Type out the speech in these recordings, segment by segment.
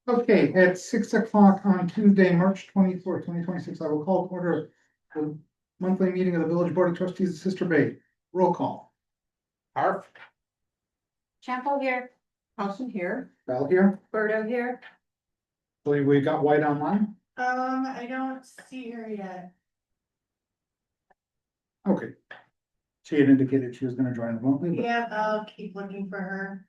Okay, at 6 o'clock on Tuesday, March 24th, 2026, I will call to order the monthly meeting of the Village Board of Trustees of Sister Bay. Roll call. Harv. Champo here. Thompson here. Val here. Berto here. Believe we got White online. I don't see her yet. Okay. She had indicated she was gonna join remotely, but Yeah, I'll keep looking for her.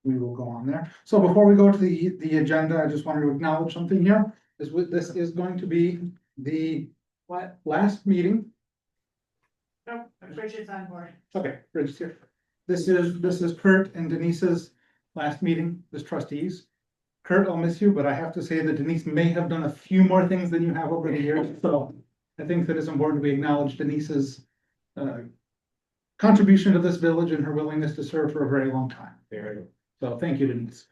we will go on there. So before we go to the agenda, I just wanted to acknowledge something here. This is going to be the What? last meeting. No, Bridget's on board. Okay, Bridget's here. This is Kurt and Denise's last meeting as trustees. Kurt, I'll miss you, but I have to say that Denise may have done a few more things than you have over the years, so I think that it's important we acknowledge Denise's contribution to this village and her willingness to serve for a very long time. So thank you, Denise.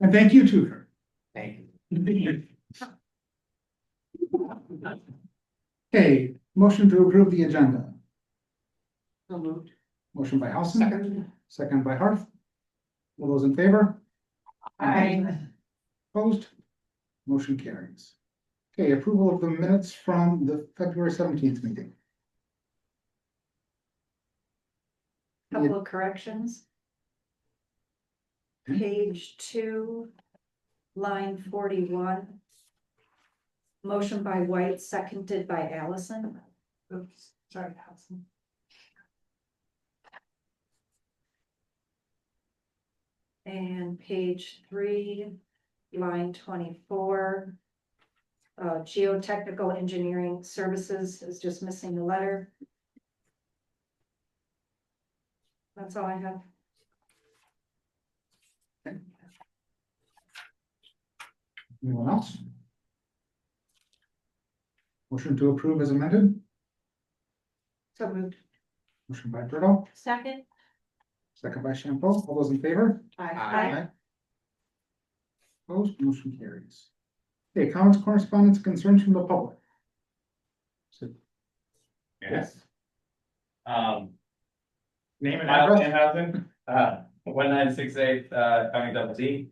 And thank you too, Kurt. Thank you. Okay, motion to approve the agenda. So moved. Motion by Halson, second by Harth. All those in favor? Opposed? Motion carries. Okay, approval of the minutes from the February 17th meeting. Couple of corrections. Page 2, line 41. Motion by White, seconded by Allison. Oops, sorry, Thompson. And page 3, line 24. Geotechnical engineering services is just missing the letter. That's all I have. Anyone else? Motion to approve as amended. So moved. Motion by Berto, Second. second by Champo. All those in favor? Aye. Opposed? Motion carries. Okay, comments, correspondence, concerns from the public. So, yes. Name and Miles address. Danhausen, 1968, County Double Z.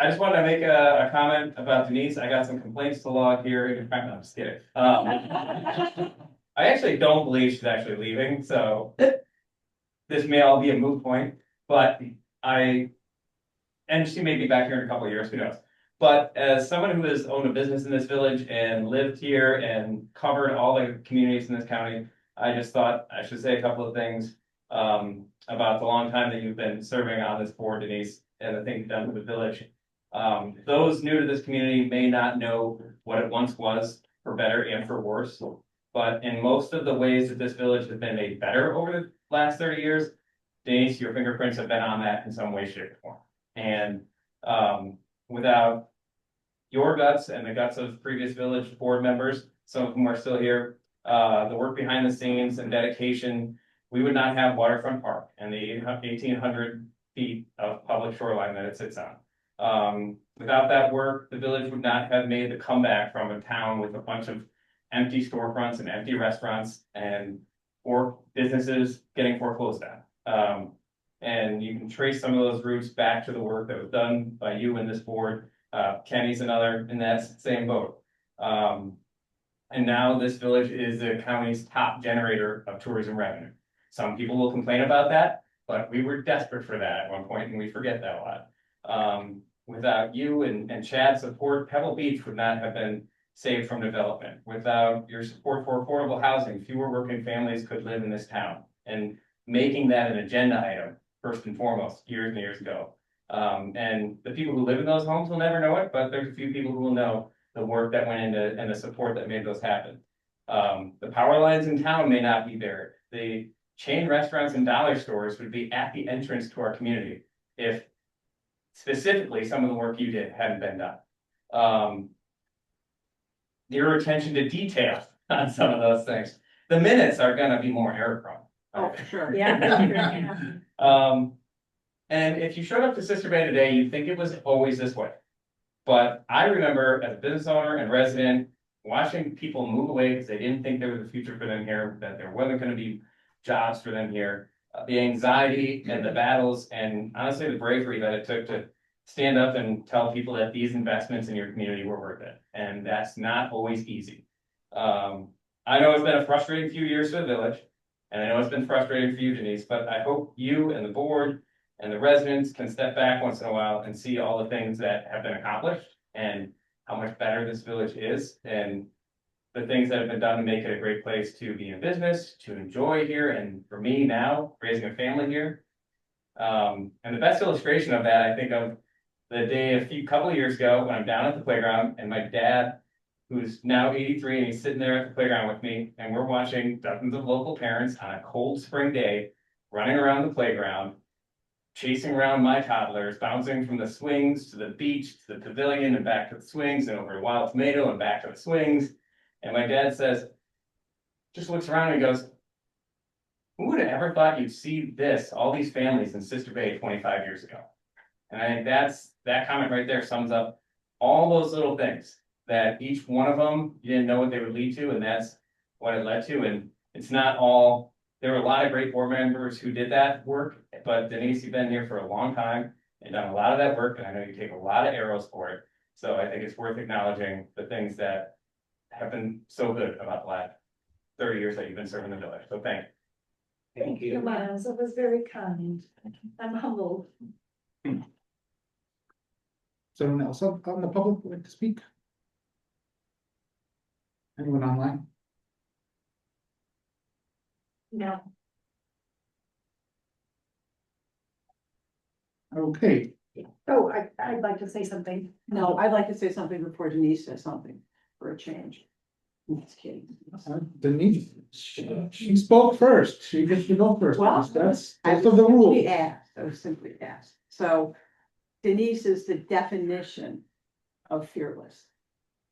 I just wanted to make a comment about Denise. I got some complaints to log here. No, I'm just kidding. I actually don't believe she's actually leaving, so this may all be a moot point, but and she may be back here in a couple of years, who knows? But as someone who has owned a business in this village and lived here and covered all the communities in this county, I just thought I should say a couple of things about the long time that you've been serving on this board, Denise, and the things you've done for the village. Those new to this community may not know what it once was, for better and for worse. But in most of the ways that this village has been made better over the last 30 years, Denise, your fingerprints have been on that in some way, shape, or form. And without your guts and the guts of previous village board members, some of whom are still here, the work behind the scenes and dedication, we would not have Waterfront Park and the 1,800 feet of public shoreline that it sits on. Without that work, the village would not have made the comeback from a town with a bunch of empty storefronts and empty restaurants and businesses getting foreclosed on. And you can trace some of those roots back to the work that was done by you and this board. Kenny's another in that same boat. And now this village is the county's top generator of tourism revenue. Some people will complain about that, but we were desperate for that at one point, and we forget that a lot. Without you and Chad's support, Pebble Beach would not have been saved from development. Without your support for affordable housing, fewer working families could live in this town. And making that an agenda item, first and foremost, years and years ago. And the people who live in those homes will never know it, but there's a few people who will know the work that went into and the support that made those happen. The power lines in town may not be buried. The chain restaurants and dollar stores would be at the entrance to our community if specifically some of the work you did hadn't been done. Your attention to detail on some of those things. The minutes are gonna be more error prone. Oh, for sure. Yeah. And if you showed up to Sister Bay today, you'd think it was always this way. But I remember as a business owner and resident, watching people move away because they didn't think there was a future for them here, that there wasn't gonna be jobs for them here. The anxiety and the battles and honestly the bravery that it took to stand up and tell people that these investments in your community were worth it. And that's not always easy. I know it's been a frustrating few years for the village, and I know it's been frustrating for you, Denise, but I hope you and the board and the residents can step back once in a while and see all the things that have been accomplished and how much better this village is and the things that have been done to make it a great place to be in business, to enjoy here, and for me now, raising a family here. And the best illustration of that, I think of the day couple of years ago when I'm down at the playground and my dad, who's now 83, and he's sitting there at the playground with me, and we're watching dozens of local parents on a cold spring day, running around the playground, chasing around my toddlers, bouncing from the swings to the beach, to the pavilion, and back to the swings, and over to Wild Tomato, and back to the swings. And my dad says, just looks around and goes, who would have ever thought you'd see this, all these families in Sister Bay 25 years ago? And I think that comment right there sums up all those little things that each one of them, you didn't know what they would lead to, and that's what it led to. And it's not all, there were a lot of great board members who did that work, but Denise, you've been here for a long time and done a lot of that work, and I know you take a lot of arrows for it. So I think it's worth acknowledging the things that have been so good about the last 30 years that you've been serving the village. So thank you. Thank you, Miles. It was very kind. I'm humbled. Someone else out in the public would like to speak? Anyone online? No. Okay, Oh, I'd like to say something. No, I'd like to say something before Denise says something for a change. I'm just kidding. Denise, she spoke first. She gets to go first. Well, That's I of the was rules. simply asked, I was simply asked. So Denise is the definition of fearless.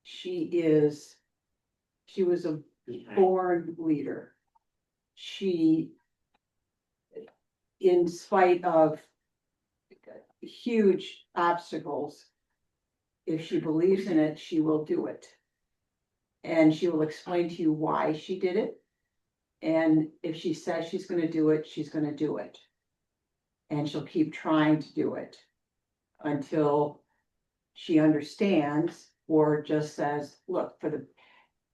She was a born leader. She, in spite of huge obstacles, if she believes in it, she will do it. And she will explain to you why she did it. And if she says she's gonna do it, she's gonna do it. And she'll keep trying to do it until she understands or just says, look, for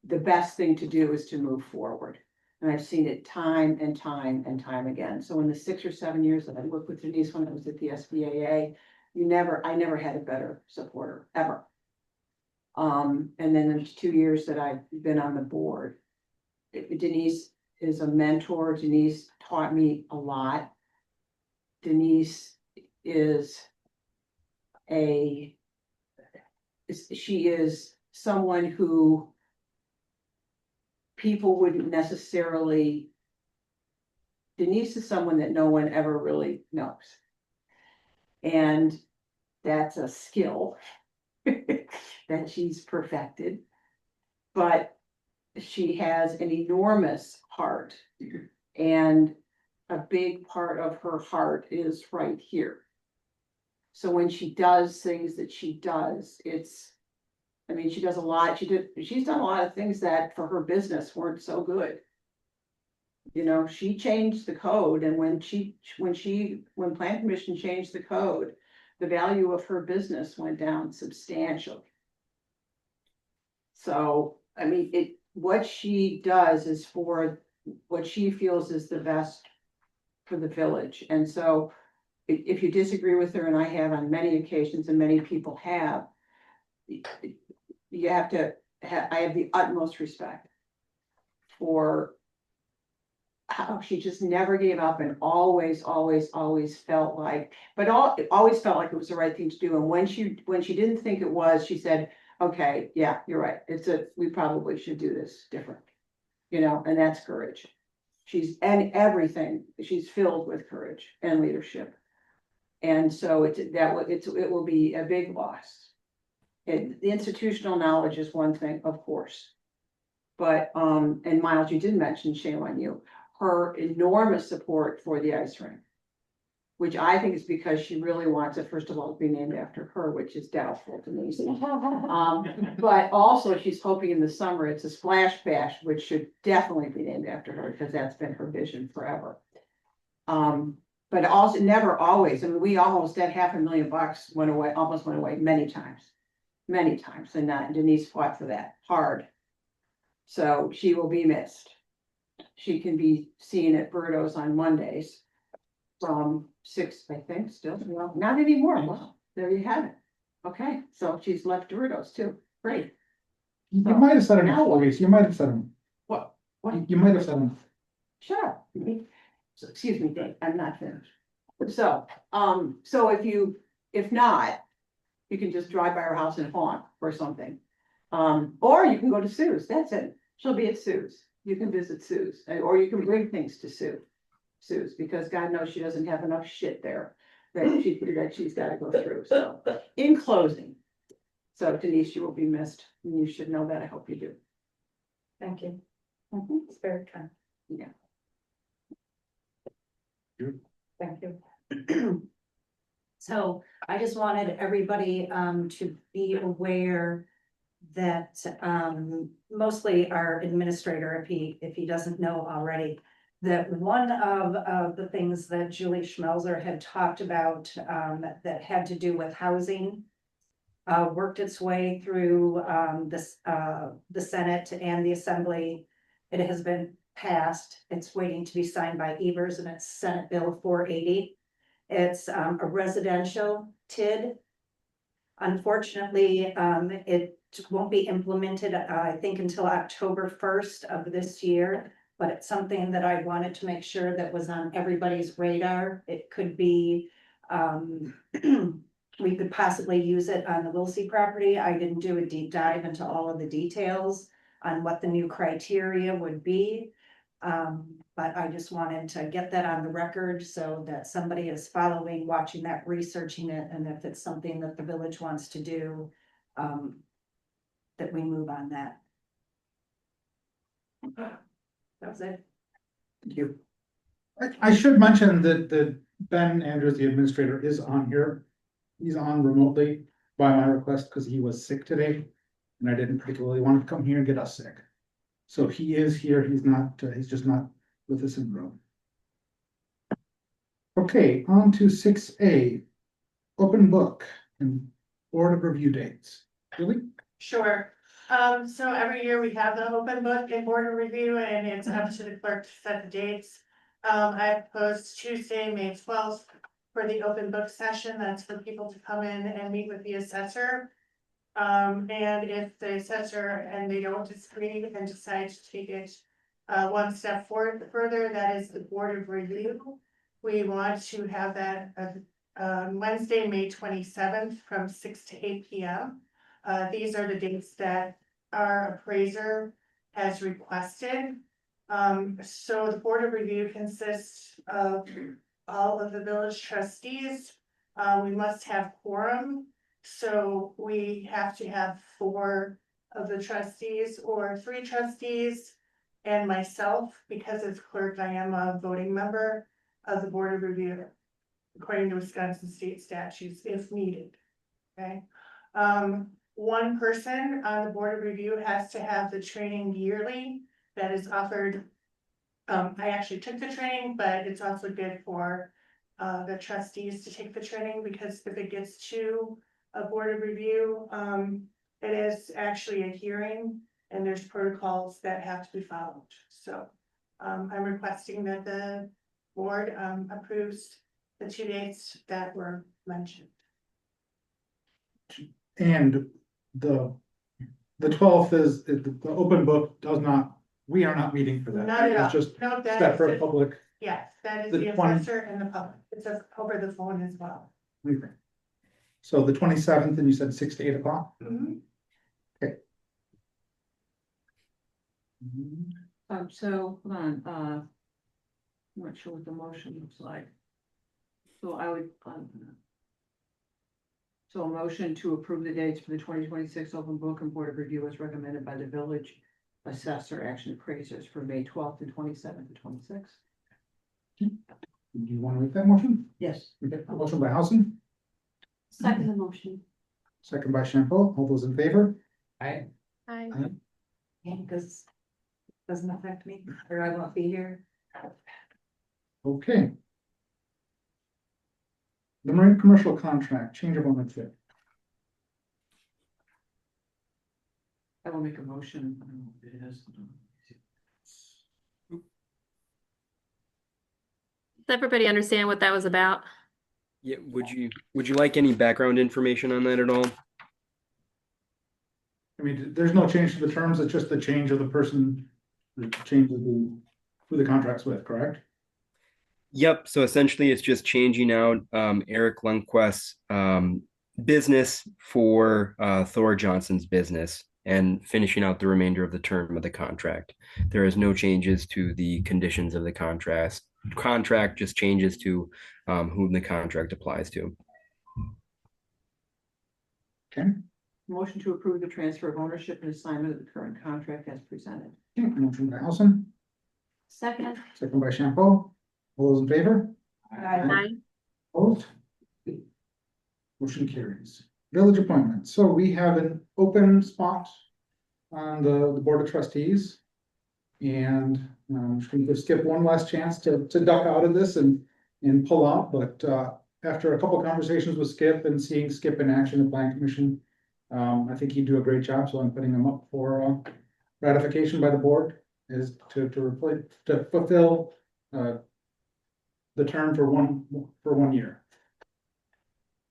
the best thing to do is to move forward. And I've seen it time and time and time again. So in the 6 or 7 years that I worked with Denise when I was at the SBAA, I never had a better supporter, ever. And then the 2 years that I've been on the board, Denise is a mentor. Denise taught me a lot. Denise she is someone who people wouldn't necessarily, Denise is someone that no one ever really knows. And that's a skill that she's perfected. But she has an enormous heart, and a big part of her heart is right here. So when she does things that she does, she does a lot. She's done a lot of things that for her business weren't so good. You know, she changed the code, and when Plan Commission changed the code, the value of her business went down substantially. So, what she does is for what she feels is the best for the village. And so if you disagree with her, and I have on many occasions, and many people have, you have to I have the utmost respect for how she just never gave up and always felt like, always felt like it was the right thing to do. And when she didn't think it was, she said, okay, yeah, you're right. We probably should do this different, and that's courage. She's filled with courage and leadership. And so it will be a big loss. The institutional knowledge is one thing, of course. But, and Miles, you did mention, shame on you, her enormous support for the ice rink. which I think is because she really wants it, first of all, to be named after her, which is doubtful to me. But also she's hoping in the summer it's a splash bash, which should definitely be named after her, because that's been her vision forever. But also never always, I mean, we almost, that $500,000 went away, almost went away many times. Many times, and Denise fought for that hard. So she will be missed. She can be seen at Birdo's on Mondays from 6, I think, still, well, not anymore, wow, there you have it. Okay, so she's left Birdo's too, great. You might have said enough, Now what? Louise, you might have said enough. What? What? You might have said enough. Shut up. So, excuse me, Dave, I'm not finished. So, so if not, you can just drive by her house and honk or something. Or you can go to Sue's, that's it. She'll be at Sue's. You can visit Sue's, or you can bring things to Sue's, because God knows she doesn't have enough shit there that she's gotta go through, so. In closing, so Denise, you will be missed, and you should know that, I hope you do. Thank you. Mhm. It's very kind. Yeah. Thank you. So I just wanted everybody to be aware that mostly our administrator, if he doesn't know already, that one of the things that Julie Schmelzer had talked about that had to do with housing worked its way through the Senate and the Assembly. It has been passed. It's waiting to be signed by Evers, and it's Senate Bill 480. It's a residential TID. Unfortunately, it won't be implemented, I think, until October 1st of this year. But it's something that I wanted to make sure that was on everybody's radar. It could be, we could possibly use it on the Wilsey property. I didn't do a deep dive into all of the details on what the new criteria would be. But I just wanted to get that on the record so that somebody is following, watching that, researching it, and if it's something that the village wants to do, that we move on that. That was it. Thank you. I should mention that Ben Andrews, the administrator, is on here. He's on remotely by my request because he was sick today. And I didn't particularly want to come here and get us sick. So he is here, he's just not with us in the room. Okay, on to 6A, open book and board of review dates. Julie? Sure. So every year we have the open book and board of review, and it's up to the clerk to set the dates. I proposed Tuesday, May 12th for the open book session. That's for people to come in and meet with the assessor. And if the assessor and they don't disagree and decide to take it one step further, that is the board of review. We want to have that Wednesday, May 27th from 6 to 8 p.m. These are the dates that our appraiser has requested. So the board of review consists of all of the village trustees. We must have quorum. So we have to have 4 of the trustees or 3 trustees and myself, because as clerk, I am a voting member of the board of review, according to Wisconsin state statutes, if needed. Okay. One person on the board of review has to have the training yearly that is offered. I actually took the training, but it's also good for the trustees to take the training, because if it gets to a board of review, it is actually a hearing and there's protocols that have to be followed. So I'm requesting that the board approves the 2 dates that were mentioned. And the 12th is, the open book does not, we are not meeting for that. Not at all. It's just No, that separate is, public. yes, that is the the 20 assessor and the public. It's over the phone as well. Okay. So the 27th, and you said 6 to 8 o'clock? So, hold on, I'm not sure what the motion looks like. So I would, so a motion to approve the dates for the 2026 open book and board of review as recommended by the village assessor action appraisers for May 12th and 27th and 26th. Do you want to make that motion? Yes. Okay, a motion by Housen, Second the motion. second by Shampo. All those in favor? Hi. Yeah, because it doesn't affect me, or I won't be here. Okay. The marine commercial contract, change of ownership. I will make a motion. Does everybody understand what that was about? Yeah, would you like any background information on that at all? I mean, there's no change to the terms, it's just the change of the person, the change of who the contract's with, correct? Yep, so essentially it's just changing out Eric Lundquist's business for Thor Johnson's business and finishing out the remainder of the term of the contract. There is no changes to the conditions of the contract just changes to whom the contract applies to. Okay, Motion to approve the transfer of ownership and assignment of the current contract as presented. okay, motion by Housen, Second. second by Shampo. All those in favor? Aye. Opposed? Motion carries. Village appointments. So we have an open spot on the Board of Trustees. And just gonna give Skip one last chance to duck out of this and pull out, but after a couple of conversations with Skip and seeing Skip in action at Plan Commission, I think he'd do a great job, so I'm putting him up for ratification by the board is to fulfill the term for 1 year.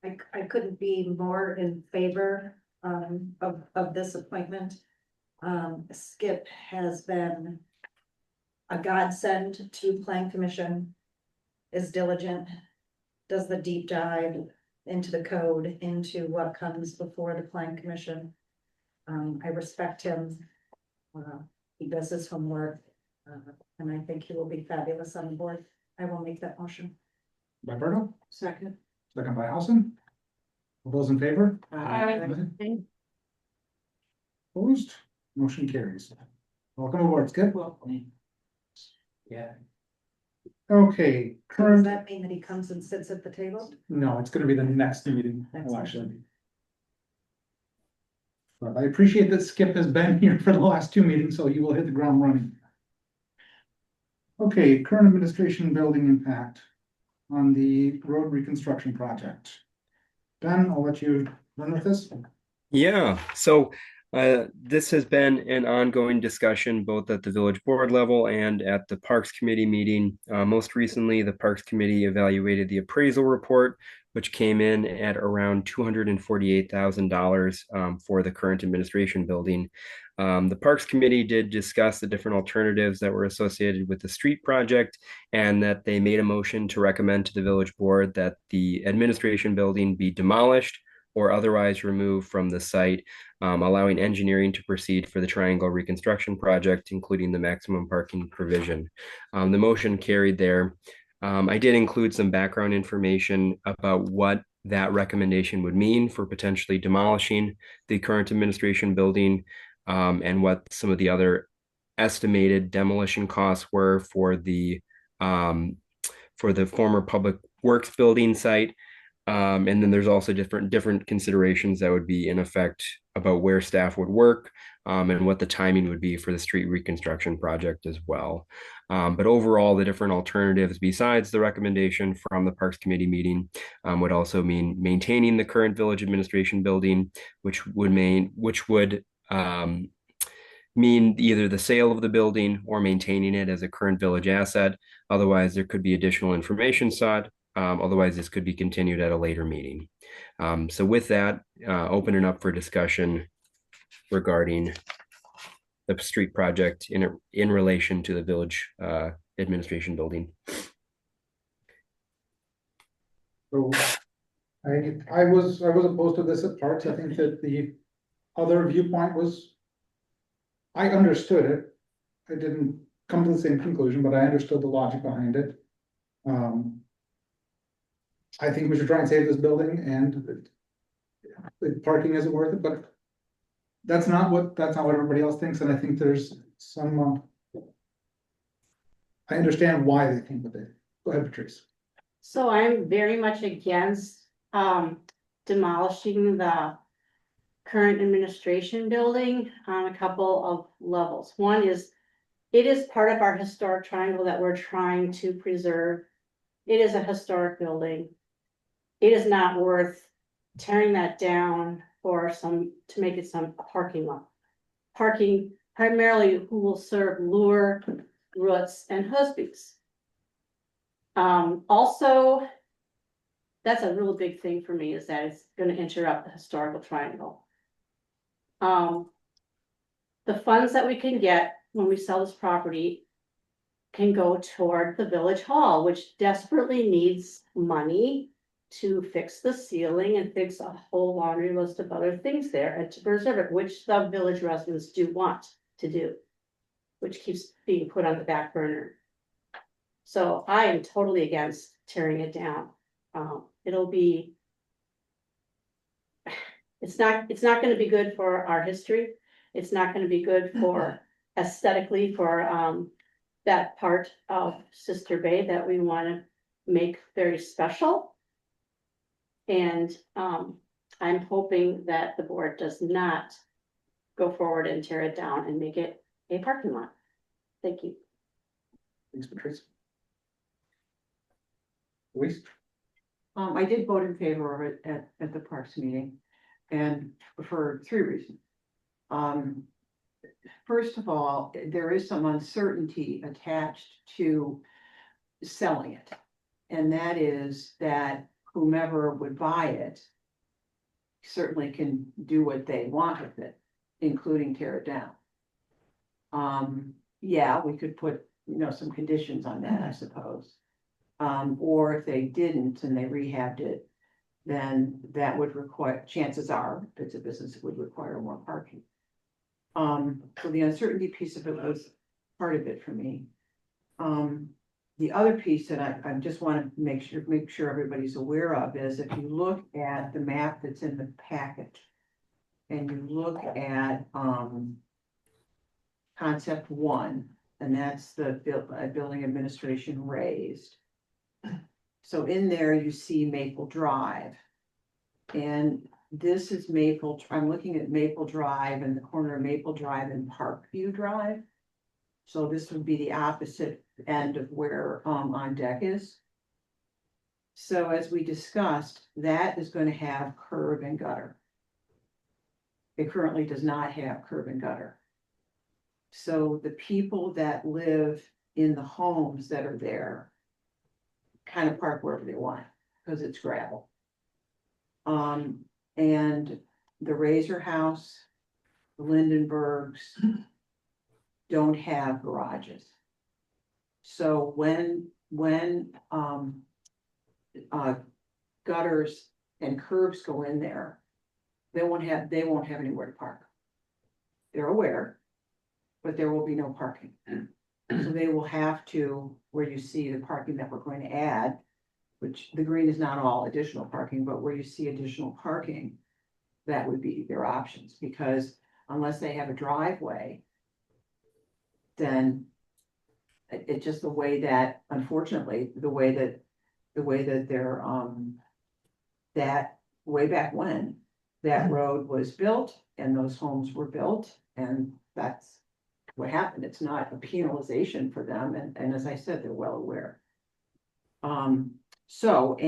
I couldn't be more in favor of this appointment. Skip has been a godsend to Plan Commission, is diligent, does the deep dive into the code, into what comes before the Plan Commission. I respect him. He does his homework, and I think he will be fabulous on the board. I will make that motion. By Berto, Second. second by Housen. All those in favor? Opposed? Motion carries. Welcome aboard, Skip. Yeah. Okay, Does current, that mean that he comes and sits at the table? no, it's gonna be the next meeting, Next actually. But I appreciate that Skip has been here for the last 2 meetings, so you will hit the ground running. Okay, current administration building impact on the road reconstruction project. Ben, I'll let you run with this. Yeah, so this has been an ongoing discussion both at the village board level and at the Parks Committee meeting. Most recently, the Parks Committee evaluated the appraisal report, which came in at around $248,000 for the current administration building. The Parks Committee did discuss the different alternatives that were associated with the street project, and that they made a motion to recommend to the village board that the administration building be demolished or otherwise removed from the site, allowing engineering to proceed for the triangle reconstruction project, including the maximum parking provision. The motion carried there. I did include some background information about what that recommendation would mean for potentially demolishing the current administration building, and what some of the other estimated demolition costs were for the former public works building site. And then there's also different considerations that would be in effect about where staff would work, and what the timing would be for the street reconstruction project as well. But overall, the different alternatives besides the recommendation from the Parks Committee meeting would also mean maintaining the current village administration building, which would mean either the sale of the building or maintaining it as a current village asset. Otherwise, there could be additional information sought. Otherwise, this could be continued at a later meeting. So with that, opening up for discussion regarding the street project in relation to the village administration building. So I was opposed to this at Parks. I think that the other viewpoint was, I understood it. I didn't come to the same conclusion, but I understood the logic behind it. I think we should try and save this building, and parking isn't worth it, but that's not what everybody else thinks, and I think there's some I understand why they think that. Go ahead, Patrice. So I'm very much against demolishing the current administration building on a couple of levels. One is, it is part of our historic triangle that we're trying to preserve. It is a historic building. It is not worth tearing that down for to make it some parking lot. Parking primarily who will serve Lure, Roots, and Husby's. Also, that's a real big thing for me, is that it's gonna interrupt the historical triangle. The funds that we can get when we sell this property can go toward the village hall, which desperately needs money to fix the ceiling and fix a whole laundry list of other things there and to preserve it, which the village residents do want to do, which keeps being put on the back burner. So I am totally against tearing it down. It'll be, it's not gonna be good for our history. It's not gonna be good for aesthetically for that part of Sister Bay that we wanna make very special. And I'm hoping that the board does not go forward and tear it down and make it a parking lot. Thank you. Thanks, Patrice. Louise? I did vote in favor of it at the Parks meeting, and for 3 reasons. First of all, there is some uncertainty attached to selling it. And that is that whomever would buy it certainly can do what they want with it, including tear it down. Yeah, we could put, some conditions on that, I suppose. Or if they didn't and they rehabbed it, then that would require, chances are, if it's a business, it would require more parking. So the uncertainty piece of it was part of it for me. The other piece that I just want to make sure everybody's aware of is if you look at the map that's in the packet and you look at concept 1, and that's the building administration raised. So in there you see Maple Drive, and this is I'm looking at Maple Drive and the corner of Maple Drive and Parkview Drive. So this would be the opposite end of where on deck is. So as we discussed, that is going to have curb and gutter. It currently does not have curb and gutter. So the people that live in the homes that are there kind of park wherever they want because it's gravel. And the Razor House, the Lindenbergs don't have garages. So when gutters and curbs go in there, they won't have anywhere to park. They're aware, but there will be no parking. So they will have to, where you see the parking that we're going to add, which the green is not all additional parking, but where you see additional parking, that would be their options, because unless they have a driveway, then it's just the way that, unfortunately, the way that they're, that way back when that road was built and those homes were built, and that's what happened. It's not a penalization for them, and as I said, they're well aware. So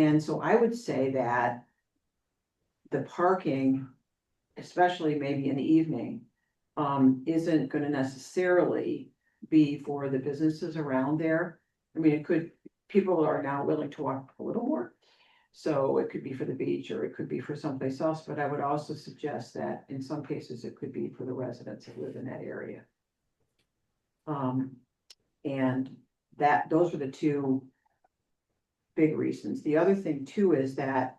I would say that the parking, especially maybe in the evening, isn't gonna necessarily be for the businesses around there. I mean, it could, people are now willing to walk a little more. So it could be for the beach or it could be for someplace else, but I would also suggest that in some cases it could be for the residents that live in that area. And those are the 2 big reasons. The other thing too is that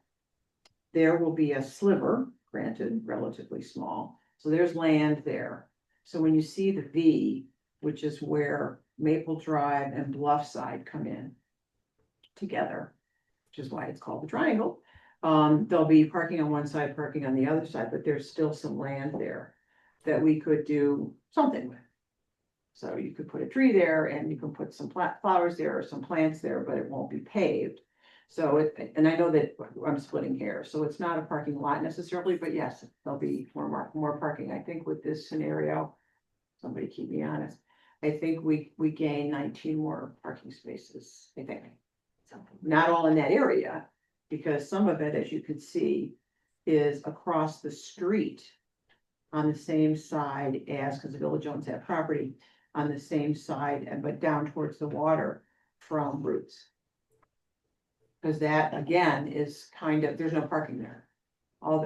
there will be a sliver, granted relatively small, so there's land there. So when you see the V, which is where Maple Drive and Bluffside come in together, which is why it's called the triangle, there'll be parking on one side, parking on the other side, but there's still some land there that we could do something with. So you could put a tree there and you can put some flowers there or some plants there, but it won't be paved. So and I know that I'm splitting hairs, so it's not a parking lot necessarily, but yes, there'll be more parking. I think with this scenario, somebody keep me honest, I think we gain 19 more parking spaces, I think. Not all in that area, because some of it, as you can see, is across the street on the same side as, because the village owns that property, on the same side, but down towards the water from Roots. Because that, again, is kind of, there's no parking there.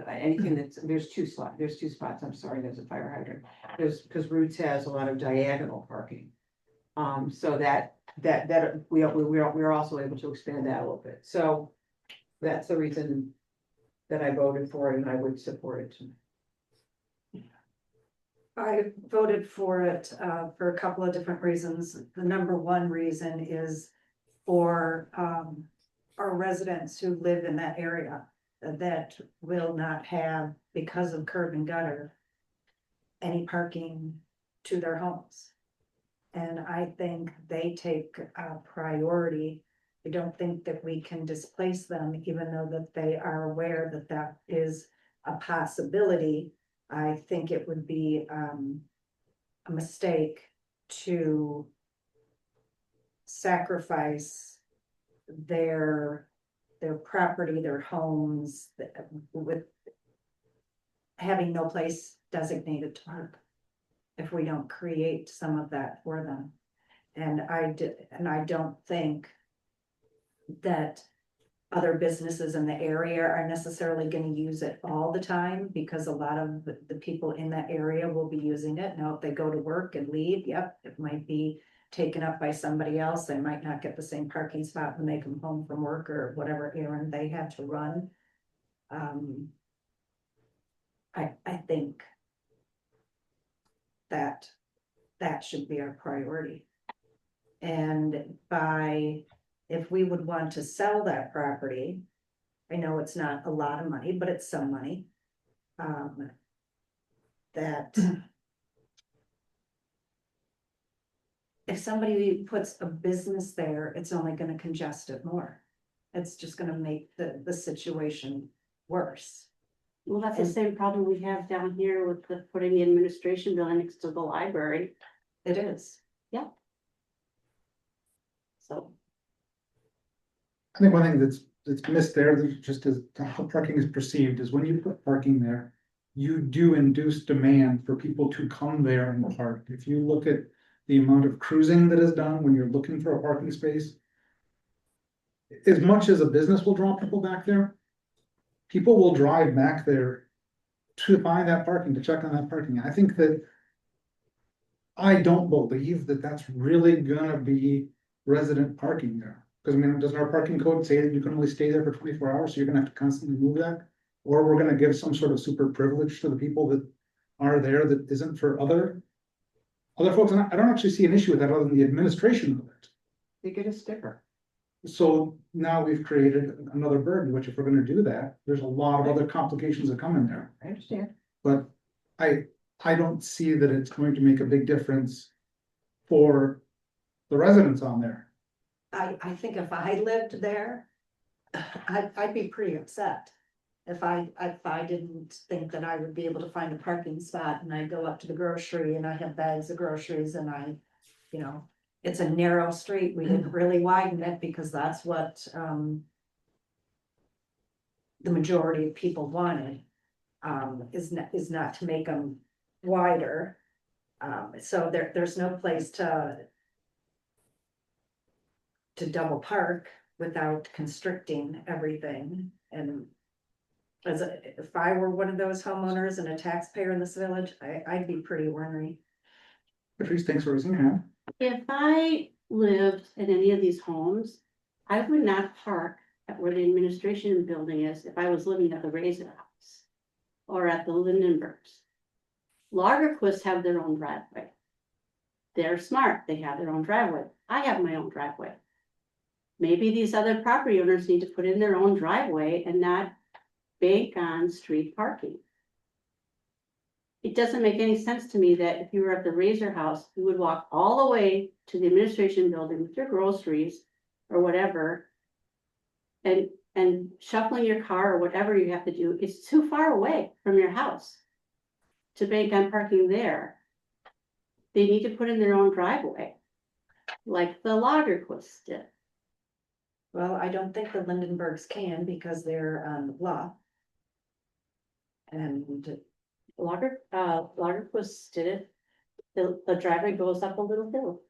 Anything there's two spots, I'm sorry, there's a fire hydrant. Because Roots has a lot of diagonal parking. So we're also able to expand that a little bit. So that's the reason that I voted for it, and I would support it too. I voted for it for a couple of different reasons. The number one reason is for our residents who live in that area that will not have, because of curb and gutter, any parking to their homes. And I think they take priority. I don't think that we can displace them, even though that they are aware that that is a possibility. I think it would be a mistake to sacrifice their property, their homes, with having no place designated to park, if we don't create some of that for them. And I don't think that other businesses in the area are necessarily going to use it all the time, because a lot of the people in that area will be using it. Now, if they go to work and leave, yep, it might be taken up by somebody else. They might not get the same parking spot when they come home from work or whatever errand they have to run. I think that should be our priority. And if we would want to sell that property, I know it's not a lot of money, but it's some money. That if somebody puts a business there, it's only gonna congest it more. It's just gonna make the situation worse. Well, that's the same problem we have down here with putting the administration building next to the library. It is. So, I think one thing that's missed there, just as to how parking is perceived, is when you put parking there, you do induce demand for people to come there and park. If you look at the amount of cruising that is done when you're looking for a parking space, as much as a business will draw people back there, people will drive back there to find that parking, to check on that parking. I think that I don't believe that that's really gonna be resident parking there. Because I mean, doesn't our parking code say that you can only stay there for 24 hours, so you're gonna have to constantly move that? Or we're gonna give some sort of super privilege to the people that are there that isn't for other folks, and I don't actually see an issue with that other than the administration of it. They get a sticker. So now we've created another burden, which if we're gonna do that, there's a lot of other complications that come in there. I understand. But I don't see that it's going to make a big difference for the residents on there. I think if I lived there, I'd be pretty upset. If I didn't think that I would be able to find a parking spot, and I go up to the grocery and I have bags of groceries, and it's a narrow street. We didn't really widen it because that's what the majority of people wanted, is not to make them wider. So there's no place to double park without constricting everything. And if I were one of those homeowners and a taxpayer in this village, I'd be pretty ornery. Patrice, thanks for raising your hand. if I lived in any of these homes, I would not park at where the administration building is if I was living at the Razor House or at the Lindenbergs. Lagerquist have their own driveway. They're smart, they have their own driveway. I have my own driveway. Maybe these other property owners need to put in their own driveway and not bank on street parking. It doesn't make any sense to me that if you were at the Razor House, you would walk all the way to the administration building with your groceries or whatever, and shuffling your car or whatever you have to do, it's too far away from your house to bank on parking there. They need to put in their own driveway, like the Lagerquist did. Well, I don't think the Lindenbergs because they're on the bluff. And Lagerquist did it. The driveway goes up a little hill.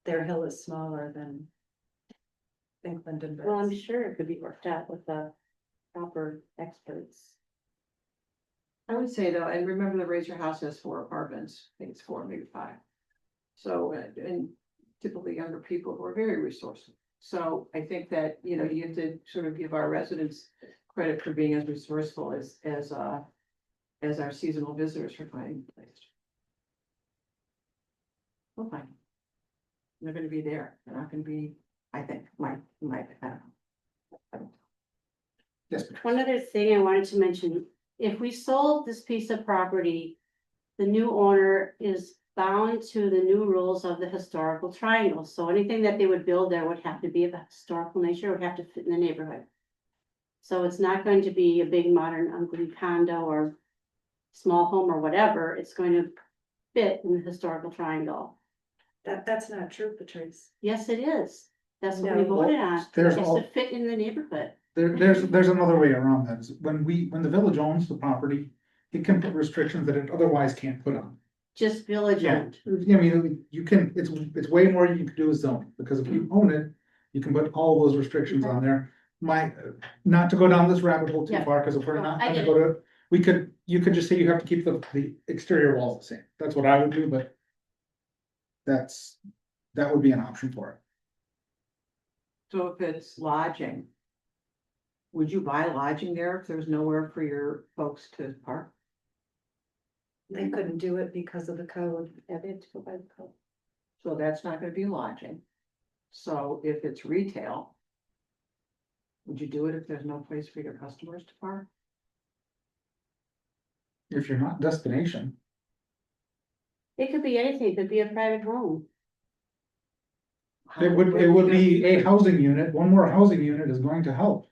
their hill is smaller than. I think Lindenbergs. Well, I'm sure it could be worked out with the proper experts. I would say though, and remember the Razor House has 4 apartments, I think it's 4, maybe 5. So, and typically younger people who are very resourceful. So I think that, you know, you have to sort of give our residents credit for being as resourceful as our seasonal visitors for finding a place. We'll find them. They're gonna be there. They're not gonna be, I think, I don't know. Yes, One other thing I wanted to mention, if we sold this piece of property, the new owner is bound to the new rules of the historical triangle. So anything that they would build there would have to be of a historical nature, would have to fit in the neighborhood. So it's not going to be a big modern ugly condo or small home or whatever. It's going to fit in the historical triangle. That's not true, Patrice. Yes, it is. That's what we No. voted on. There's It's all- to fit in the neighborhood. there's another way around that. Is when the village owns the property, it can put restrictions that it otherwise can't put on. Just village Yeah, owned. I mean, you can, it's way more you can do with zoning, because if you own it, you can put all those restrictions on there. Not to go down this rabbit hole too Yeah. far, because if we're No, not I gonna get go to, you could just say you have to keep the exterior walls the same. That's what I would do, but that would be an option for it. So if it's lodging, would you buy lodging there if there's nowhere for your folks to park? They couldn't do it because of the code. Yeah, they have to go by the code. So that's not gonna be lodging. So if it's retail, would you do it if there's no place for your customers to park? If you're not destination, It could be anything, it could be a private home. it would be a housing unit. One more housing unit is going to help.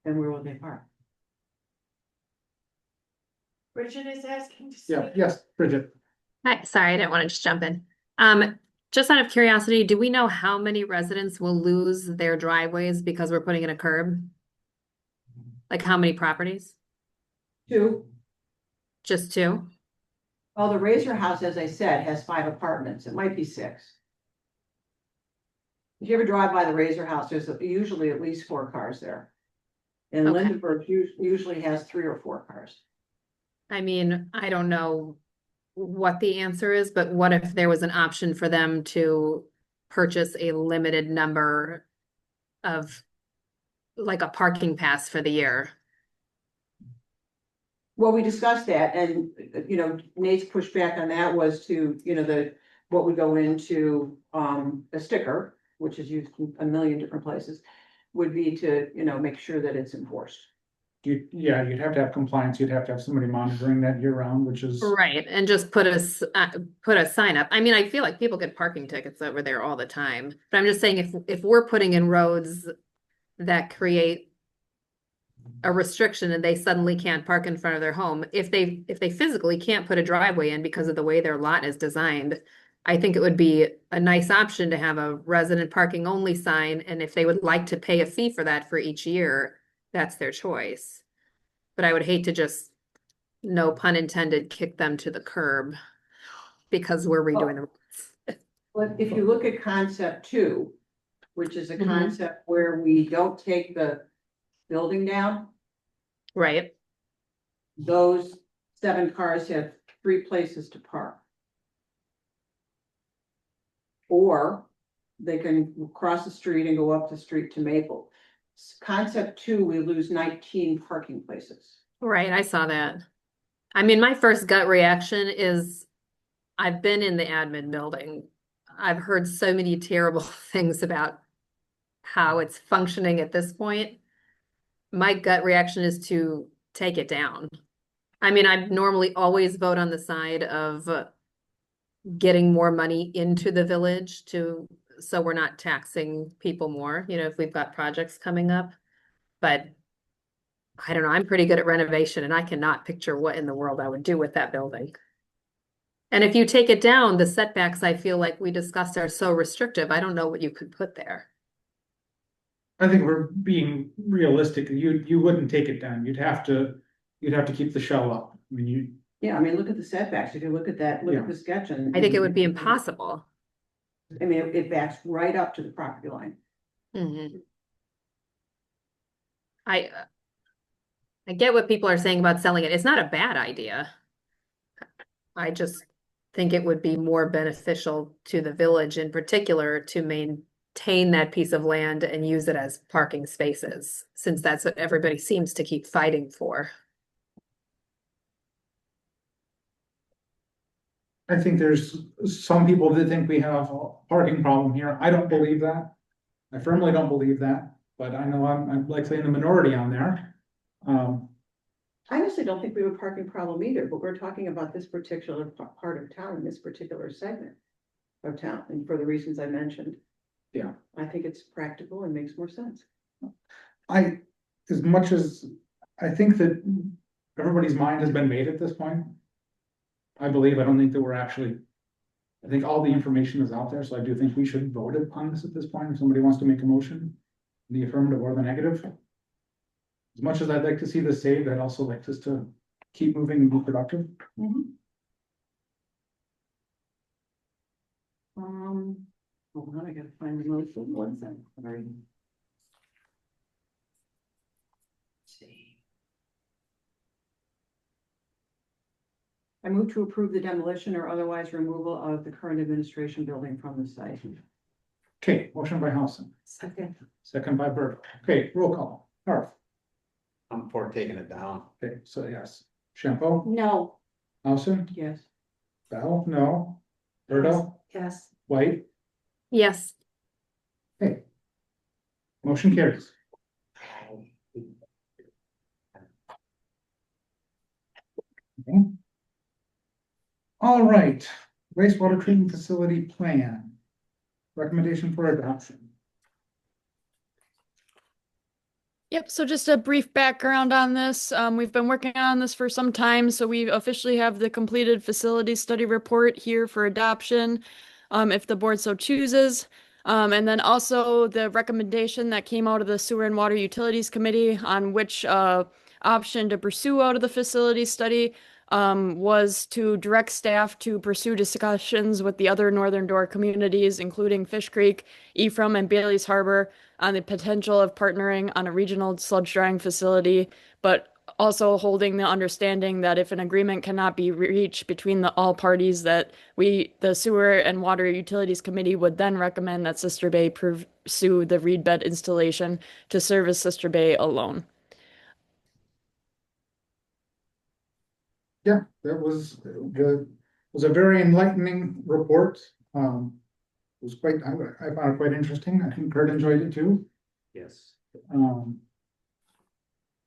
And where will they park? Bridget is asking to Yeah, speak. yes, Bridget. Hi, sorry, I didn't want to just jump in. Just out of curiosity, do we know how many residents will lose their driveways because we're putting in a curb? Like how many properties? 2. Just 2? Well, the Razor House, as I said, has 5 apartments. It might be 6. If you ever drive by the Razor House, there's usually at least 4 cars there. And Okay. Lindenberg usually has 3 or 4 cars. I mean, I don't know what the answer is, but what if there was an option for them to purchase a limited number of like a parking pass for the year? Well, we discussed that and, you know, Nate's pushback on that was to, you know, what would go into, a sticker, which is used in a million different places, would be to, you know, make sure that it's enforced. You'd have to have compliance. You'd have to have somebody monitoring that year round, which is. Right, and just put a sign up. I mean, I feel like people get parking tickets over there all the time. But I'm just saying if we're putting in roads that create a restriction and they suddenly can't park in front of their home, if they physically can't put a driveway in because of the way their lot is designed, I think it would be a nice option to have a resident parking only sign, and if they would like to pay a fee for that for each year, that's their choice. But I would hate to just, no pun intended, kick them to the curb because we're redoing the roads. But if you look at concept 2, which is a Mhm. concept where we don't take the building down, Right, those 7 cars have 3 places to park. Or they can cross the street and go up the street to Maple. Concept 2, we lose 19 parking places. right, I saw that. I mean, my first gut reaction is I've been in the admin building. I've heard so many terrible things about how it's functioning at this point. My gut reaction is to take it down. I mean, I normally always vote on the side of getting more money into the village to so we're not taxing people more, you know, if we've got projects coming up. But I don't know, I'm pretty good at renovation and I cannot picture what in the world I would do with that building. And if you take it down, the setbacks, I feel like we discussed, are so restrictive. I don't know what you could put there. I think we're being realistic. You wouldn't take it down. You'd have to keep the shell up. I mean, you, Yeah, I mean, look at the setbacks. If you look at that, look at Yeah. the sketch and. I think it would be impossible. I mean, it backs right up to the property line. Mhm. I get what people are saying about selling it. It's not a bad idea. I just think it would be more beneficial to the village in particular to maintain that piece of land and use it as parking spaces, since that's what everybody seems to keep fighting for. I think there's some people that think we have a parking problem here. I don't believe that. I firmly don't believe that, but I know I'm likely in the minority on there. I honestly don't think we have a parking problem either, but we're talking about this particular part of town, this particular segment of town, and for the reasons I mentioned. Yeah. I think it's practical and makes more sense. As much as I think that everybody's mind has been made at this point. I don't think that we're actually, I think all the information is out there, so I do think we should vote upon this at this point. If somebody wants to make a motion, the affirmative or the negative. As much as I'd like to see this saved, I'd also like us to keep moving and be productive. Hold on, I gotta find the motion, one second, sorry. See. I move to approve the demolition or otherwise removal of the current administration building from the site. Okay, motion by Housen, Second. second by Bertle. Okay, roll call. Harf. I'm for taking it down. Okay, so yes. Shampo, No, Housen, Yes. Bell, no. Bertle, Yes. White, Yes, okay. Motion carries. Okay. All right, wastewater treatment facility plan. Recommendation for adoption. Yep, so just a brief background on this. We've been working on this for some time, so we officially have the completed facility study report here for adoption, if the board so chooses. And then also the recommendation that came out of the Sewer and Water Utilities Committee on which option to pursue out of the facility study was to direct staff to pursue discussions with the other Northern Door communities, including Fish Creek, Ephraim, and Bailey's Harbor, on the potential of partnering on a regional sludge drying facility, but also holding the understanding that if an agreement cannot be reached between all parties, that the Sewer and Water Utilities Committee would then recommend that Sister Bay pursue the reed bed installation to service Sister Bay alone. Yeah, that was a very enlightening report. It was quite, I found it quite interesting. I think Kurt enjoyed it too. Yes.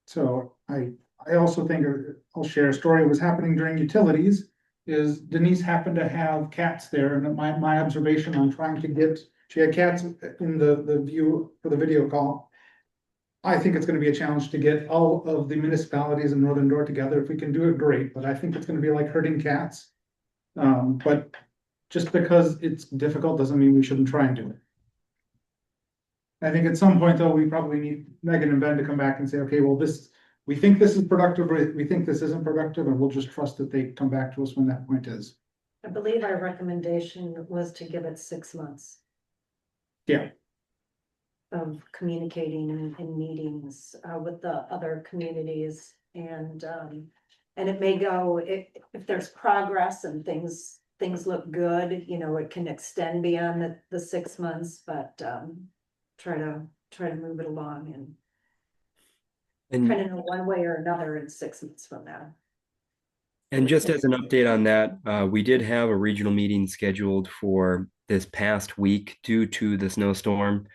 So I also think I'll share a story. It was happening during utilities. Is Denise happened to have cats there, and my observation on trying to get, she had cats in the view for the video call. I think it's gonna be a challenge to get all of the municipalities in Northern Door together. If we can do it, great, but I think it's gonna be like herding cats. But just because it's difficult doesn't mean we shouldn't try and do it. I think at some point, though, we probably need Megan and Ben to come back and say, okay, well, we think this is productive, or we think this isn't productive, and we'll just trust that they come back to us when that point is. I believe our recommendation was to give it 6 months. Yeah. Of communicating in meetings with the other communities, and it may go, if there's progress and things look good, you know, it can extend beyond the 6 months, but try to move it along and kind of know one way or another in 6 months from now. And just as an update on that, we did have a regional meeting scheduled for this past week due to the snowstorm.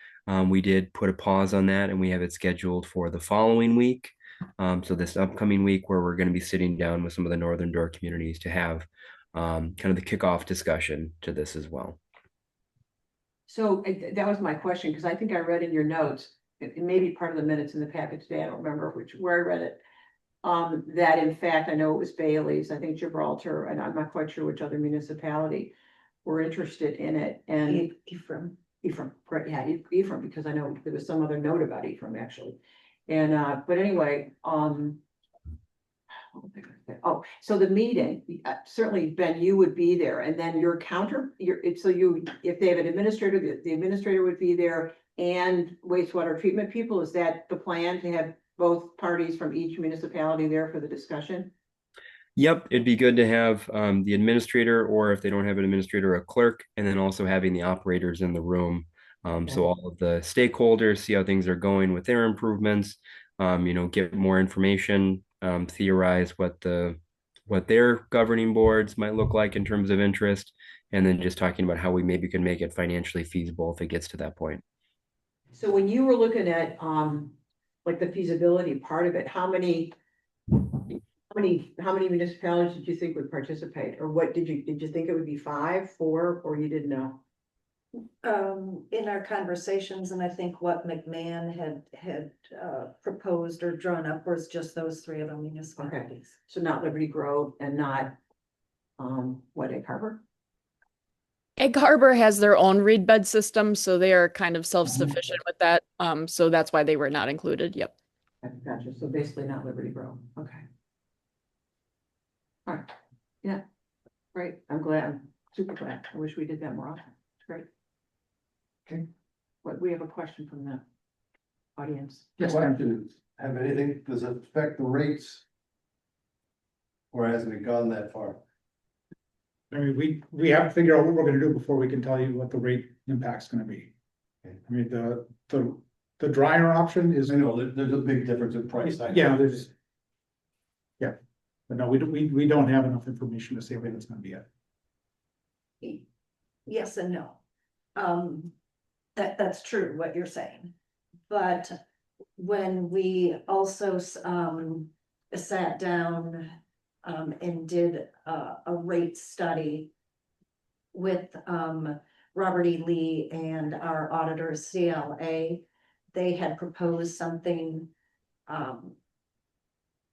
We did put a pause on that, and we have it scheduled for the following week. So this upcoming week, where we're going to be sitting down with some of the Northern Door communities to have kind of the kickoff discussion to this as well. So that was my question, because I think I read in your notes, it may be part of the minutes in the packet today, I don't remember where I read it. That in fact, I know it was Bailey's, I think Gibraltar, and I'm not quite sure which other municipality were interested in it, and Ephraim. Ephraim, right, yeah, Ephraim, because I know there was some other note about Ephraim, actually. And, but anyway, oh, so the meeting, certainly, Ben, you would be there, and then your counter, if they have an administrator, the administrator would be there, and wastewater treatment people, is that the plan, to have both parties from each municipality there for the discussion? Yep, it'd be good to have the administrator, or if they don't have an administrator, a clerk, and then also having the operators in the room. So all of the stakeholders see how things are going with their improvements, get more information, theorize what their governing boards might look like in terms of interest, and then just talking about how we maybe can make it financially feasible if it gets to that point. So when you were looking at, like the feasibility part of it, how many municipalities did you think would participate? Or what, did you think it would be 5, 4, or you didn't know? In our conversations, and I think what McMahon had proposed or drawn up was just those 3 other municipalities. So not Liberty Grove and not, Egg Harbor? Egg Harbor has their own reed bed system, so they are kind of self-sufficient with that. So that's why they were not included. Yep. Gotcha, so basically not Liberty Grove, okay. All right, yeah, great, I'm super glad, I wish we did that more often, it's great. Okay, what, we have a question from the audience. Yes, Question, have anything, does it affect the rates? Or hasn't it gone that far? I mean, we have to figure out what we're gonna do before we can tell you what the rate impact's gonna be. Okay. I mean, the dryer option is. I know there's a big difference in price. Yeah, there's. Yeah, but no, we don't have enough information to say when it's gonna be at. Yes and no. That's true, what you're saying. But when we also sat down and did a rate study with Robert E. Lee and our auditors, CLA, they had proposed something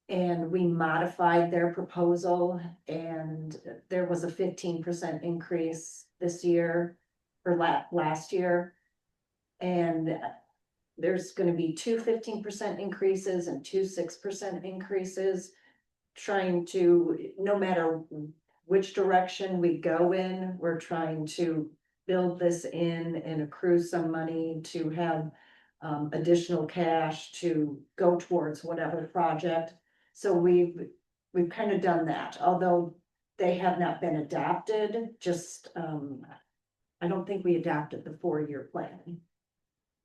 and we modified their proposal, and there was a 15% increase this year or last year. And there's gonna be 2 15% increases and 2 6% increases, trying to, no matter which direction we go in, we're trying to build this in and accrue some money to have additional cash to go towards whatever project. So we've kind of done that, although they have not been adapted, just, I don't think we adapted the 4-year plan.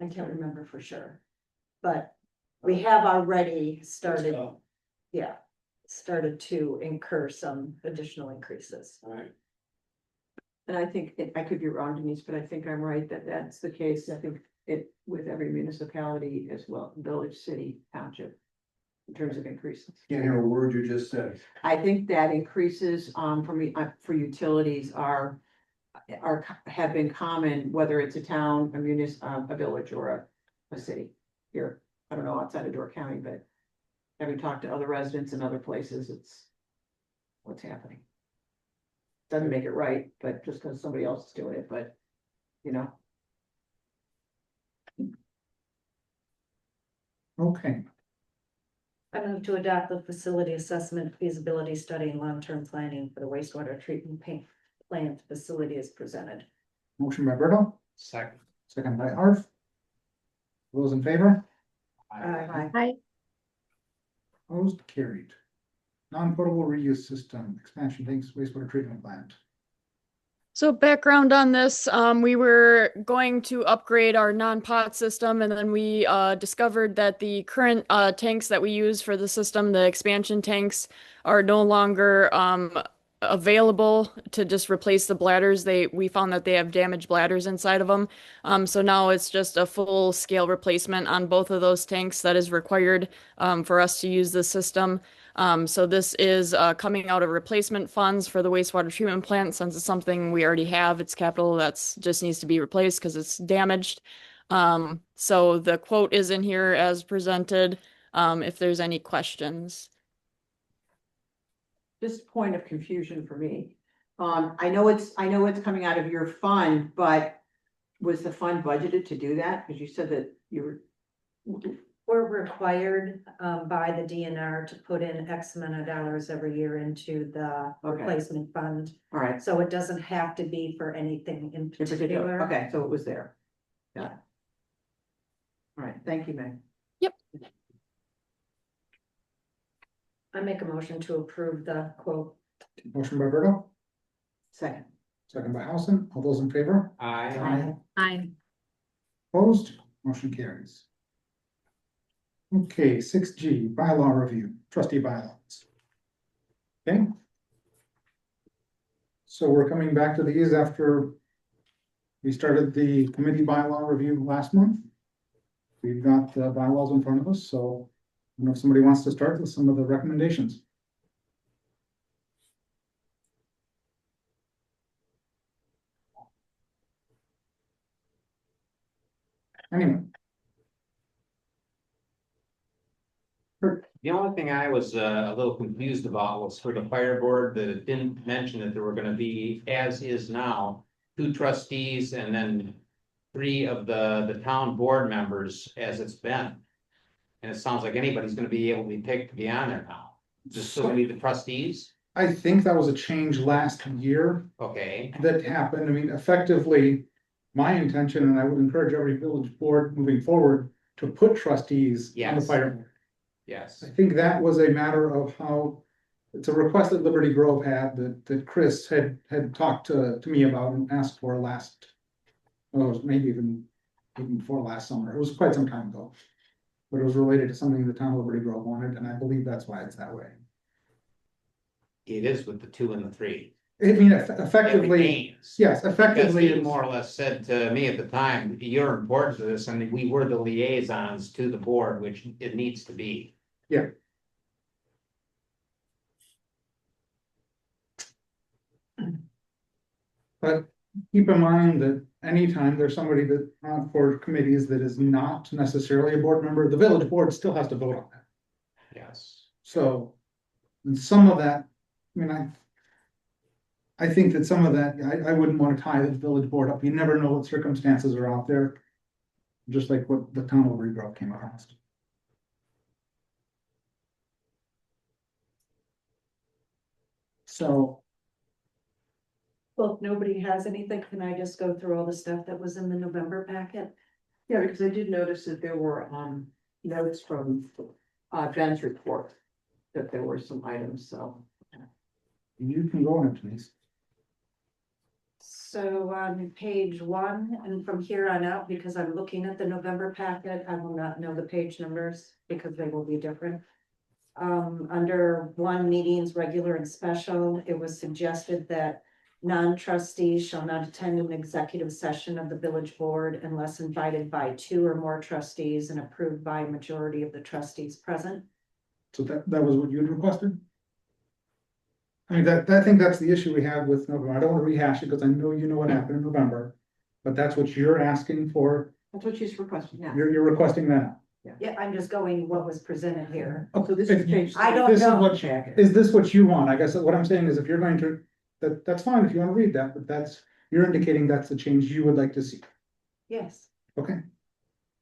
I can't remember for sure, but we have already started, started to incur some additional increases. All right. And I think, I could be wrong, Denise, but I think I'm right that that's the case, I think it, with every municipality as well, village, city, township, in terms of increases. Can't hear a word you just said. I think that increases, for utilities have been common, whether it's a town, a village, or a city here. I don't know outside of Door County, but having talked to other residents in other places, it's what's happening. Doesn't make it right, but just because somebody else is doing it, but, you know. Okay, I move to adopt the facility assessment feasibility study and long-term planning for the wastewater treatment plant facility as presented. motion by Berto, Second. second by Harf. Those in favor? Aye. Opposed, carried. Non-potable reuse system, expansion tanks, wastewater treatment plant. So background on this, we were going to upgrade our non-pot system, and then we discovered that the current tanks that we use for the system, the expansion tanks, are no longer available to just replace the bladders. We found that they have damaged bladders inside of them. So now it's just a full scale replacement on both of those tanks that is required for us to use the system. So this is coming out of replacement funds for the wastewater treatment plant, since it's something we already have. It's capital that's just needs to be replaced because it's damaged. So the quote is in here as presented, if there's any questions. Just point of confusion for me. I know it's coming out of your fund, but was the fund budgeted to do that? Because you said that you were. We're required by the DNR to put in X amount of dollars every year into the Okay. replacement fund. All right. So it doesn't have to be for anything in particular. Okay, so it was there. Yeah. All right, thank you, Meg. I make a motion to approve the quote. Motion by Berto, Second. second by Housing. All those in favor? I, I, Opposed? Motion carries. Okay, 6G, bylaw review, trustee bylaws. Okay. So we're coming back to these after we started the committee bylaw review last month. We've got the bylaws in front of us, so I don't know if somebody wants to start with some of the recommendations. Anyway. the only thing I was a little confused about was for the fire board, that it didn't mention that there were gonna be, as is now, 2 trustees and then 3 of the town board members as it's been. And it sounds like anybody's gonna be able to be picked to be on there now. Just so be the trustees, I think that was a change last year okay? that happened. I mean, effectively, my intention, and I would encourage every village board moving forward to put trustees on the Yes. fire board. Yes, I think that was a matter of how, it's a request that Liberty Grove had that Chris had talked to me about and asked for last. Well, it was maybe even before last summer. It was quite some time ago. But it was related to something the town of Liberty Grove wanted, and I believe that's why it's that way. it is with the 2 and the 3. I mean, It effectively, remains. yes, Because effectively, he more or less said to me at the time, you're important to this, and we were the liaisons to the board, which it needs to be. Yeah. But keep in mind that anytime there's somebody that, for committees that is not necessarily a board member, the village board still has to vote on that. Yes. So, and some of that, I mean, I think that some of that, I wouldn't want to tie the village board up. You never know what circumstances are out there. Just like what the town of Liberty Grove came across. So, Well, if nobody has anything, can I just go through all the stuff that was in the November packet? Yeah, because I did notice that there were notes from Ben's report. That there were some items, so. you can go on, Denise. So on page 1, and from here on out, because I'm looking at the November packet, I will not know the page numbers because they will be different. Under 1 meetings, regular and special, it was suggested that non-trustees shall not attend an executive session of the village board unless invited by 2 or more trustees and approved by a majority of the trustees present. So that was what you had requested? I mean, I think that's the issue we have with November. I don't want to rehash it because I know you know what happened in November. But that's what you're asking for. That's what she's requesting now. You're requesting that. Yeah, I'm just going what was presented here. Oh, so this is page. I don't This is know. what, is this what you want? I guess what I'm saying is if you're going to, that's fine if you want to read that, but you're indicating that's the change you would like to see. Yes. Okay,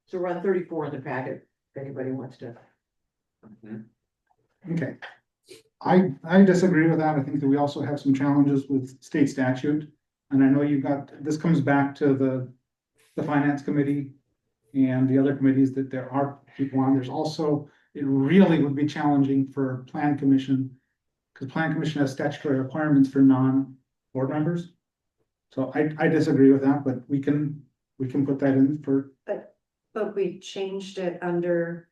So we're on 34 in the packet, if anybody wants to. okay. I disagree with that. I think that we also have some challenges with state statute. And I know this comes back to the finance committee and the other committees that there are people on. There's also, it really would be challenging for plan commission. Because plan commission has statutory requirements for non-board members. So I disagree with that, but we can put that in for, But we changed it under,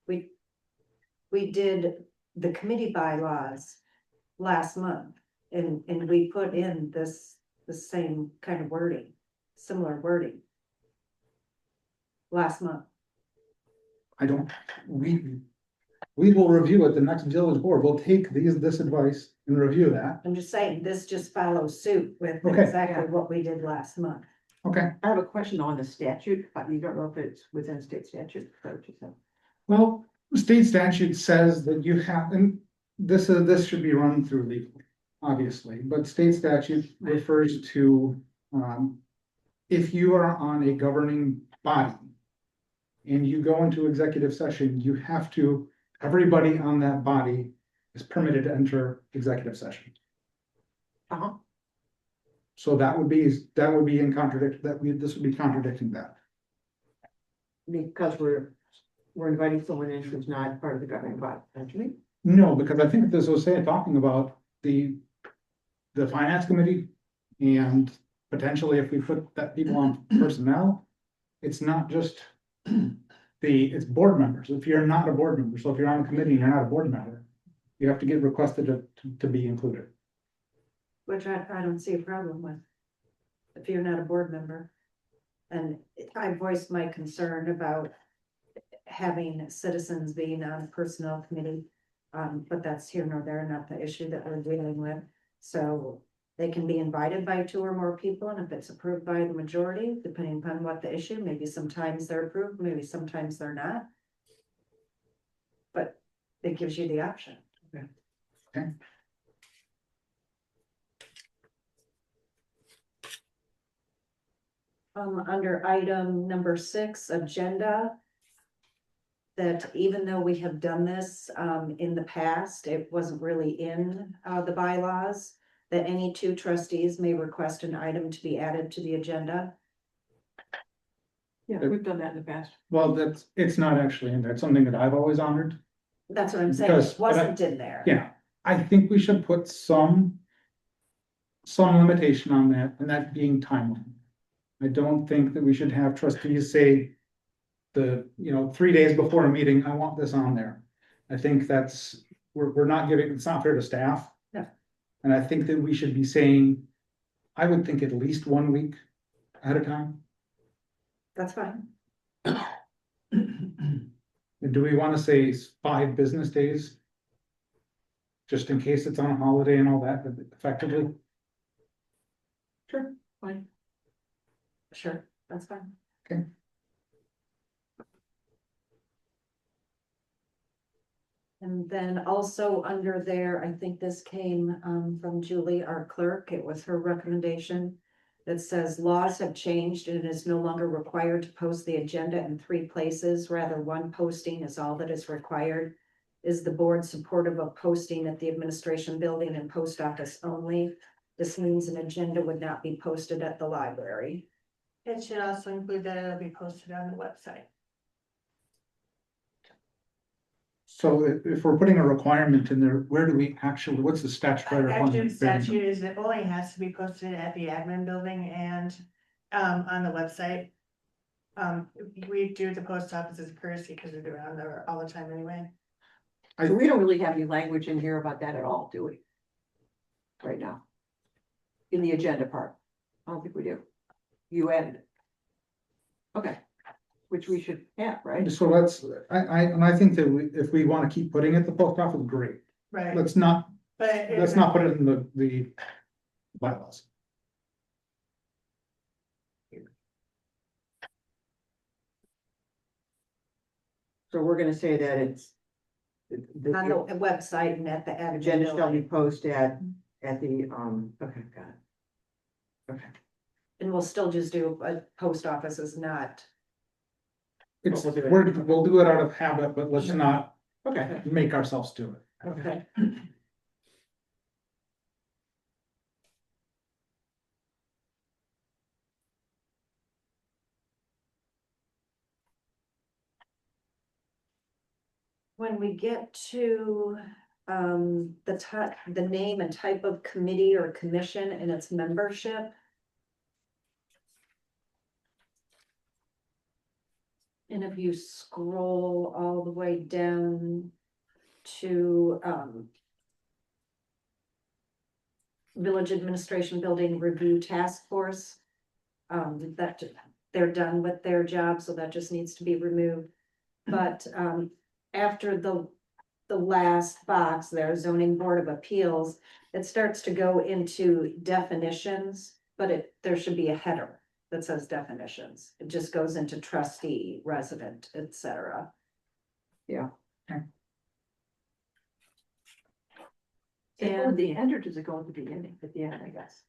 we did the committee bylaws last month, and we put in the same kind of wording, similar wording. Last month. I don't, we will review it, the next village board will take this advice and review that. I'm just saying, this just follows suit with Okay. exactly what we did last month. Okay, I have a question on the statute, but you don't know if it's within state statute, is that what you said? well, state statute says that you have, and this should be run through legal, obviously, but state statute refers to, if you are on a governing body and you go into executive session, you have to, everybody on that body is permitted to enter executive session. Uh-huh. So that would be in contradict, this would be contradicting that. Because we're inviting someone in who's not part of the governing body, actually. No, because I think this was talking about the finance committee and potentially if we put that people on personnel, it's not just it's board members. If you're not a board member, so if you're on a committee and you're not a board member, you have to get requested to be included. Which I don't see a problem with. If you're not a board member. And I voiced my concern about having citizens being on a personnel committee. But that's here nor there, not the issue that we're dealing with. So they can be invited by 2 or more people, and if it's approved by the majority, depending upon what the issue, maybe sometimes they're approved, maybe sometimes they're not. But it gives you the option. Okay. Under item number 6, agenda. That even though we have done this, in the past, it wasn't really in, the bylaws. That any 2 trustees may request an item to be added to the agenda. Yeah, we've done that in the past. Well, it's not actually in there. It's something that I've always honored. That's what I'm saying, Because- it wasn't in there. Yeah, I think we should put some limitation on that, and that being timeline. I don't think that we should have trustees say 3 days before a meeting, I want this on there. I think we're not giving, it's not fair to staff. No. And I think that we should be saying, I would think at least 1 week at a time. That's fine. And do we want to say 5 business days? Just in case it's on a holiday and all that, effectively? Sure, fine. Sure, that's fine. Okay. And then also under there, I think this came from Julie, our clerk. It was her recommendation that says laws have changed and it is no longer required to post the agenda in 3 places. Rather, 1 posting is all that is required. Is the board supportive of posting at the administration building and post office only? This means an agenda would not be posted at the library. It should also include that it'll be posted on the website. So if we're putting a requirement in there, where do we actually, what's the statutory Actually, requirement? the statute is it only has to be posted at the admin building and on the website. We do the post office as a courtesy because we do it on there all the time anyway. So we don't really have any language in here about that at all, do we? Right now. In the agenda part. I don't think we do. You added it. Okay. Which we should have, right? So I think that if we want to keep putting it the post office, great. Right. Let's not But put it in the bylaws. So we're gonna say that it's. On the website and at the admin Agenda shall be building. posted at the, okay, got it. Okay. And we'll still just do a post office is not. It's, We'll do it. we'll do it out of habit, but let's not Okay. make ourselves do it. Okay. When we get to the name and type of committee or commission and its membership. And if you scroll all the way down to Village Administration Building Review Task Force. That they're done with their job, so that just needs to be removed. But after the the last box there, zoning board of appeals, it starts to go into definitions, but there should be a header that says definitions. It just goes into trustee, resident, etc. At the end, or does it go at the beginning? At the end, I guess.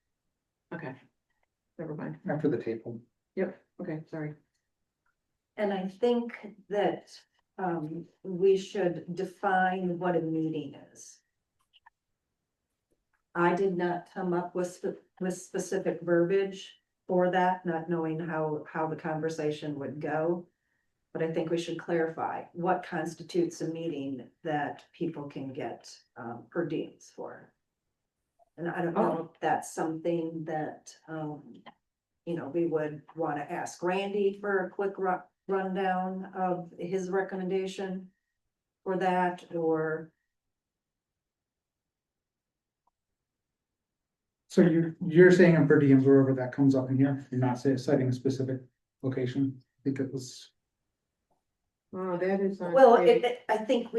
Okay. Never mind. After the table. Yep, okay, sorry. And I think that we should define what a meeting is. I did not come up with specific verbiage for that, not knowing how the conversation would go. But I think we should clarify what constitutes a meeting that people can get per diems for. And I don't know if that's something that we would want to ask Randy for a quick rundown of his recommendation for that, or So you're saying in per diems wherever that comes up in here, you're not citing a specific location? I think it was. Oh, that is. well, I think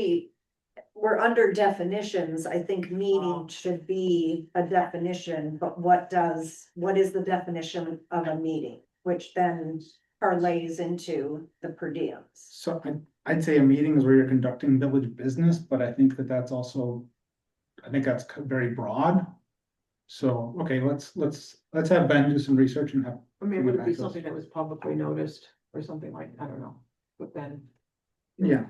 we're under definitions. I think meeting should be a definition, but what is the definition of a meeting? Which then parlays into the per diems. So I'd say a meeting is where you're conducting village business, but I think that's very broad. So, okay, let's have Ben do some research and have. I mean, would it be something that was publicly noticed or something like, I don't know, but then. Yeah.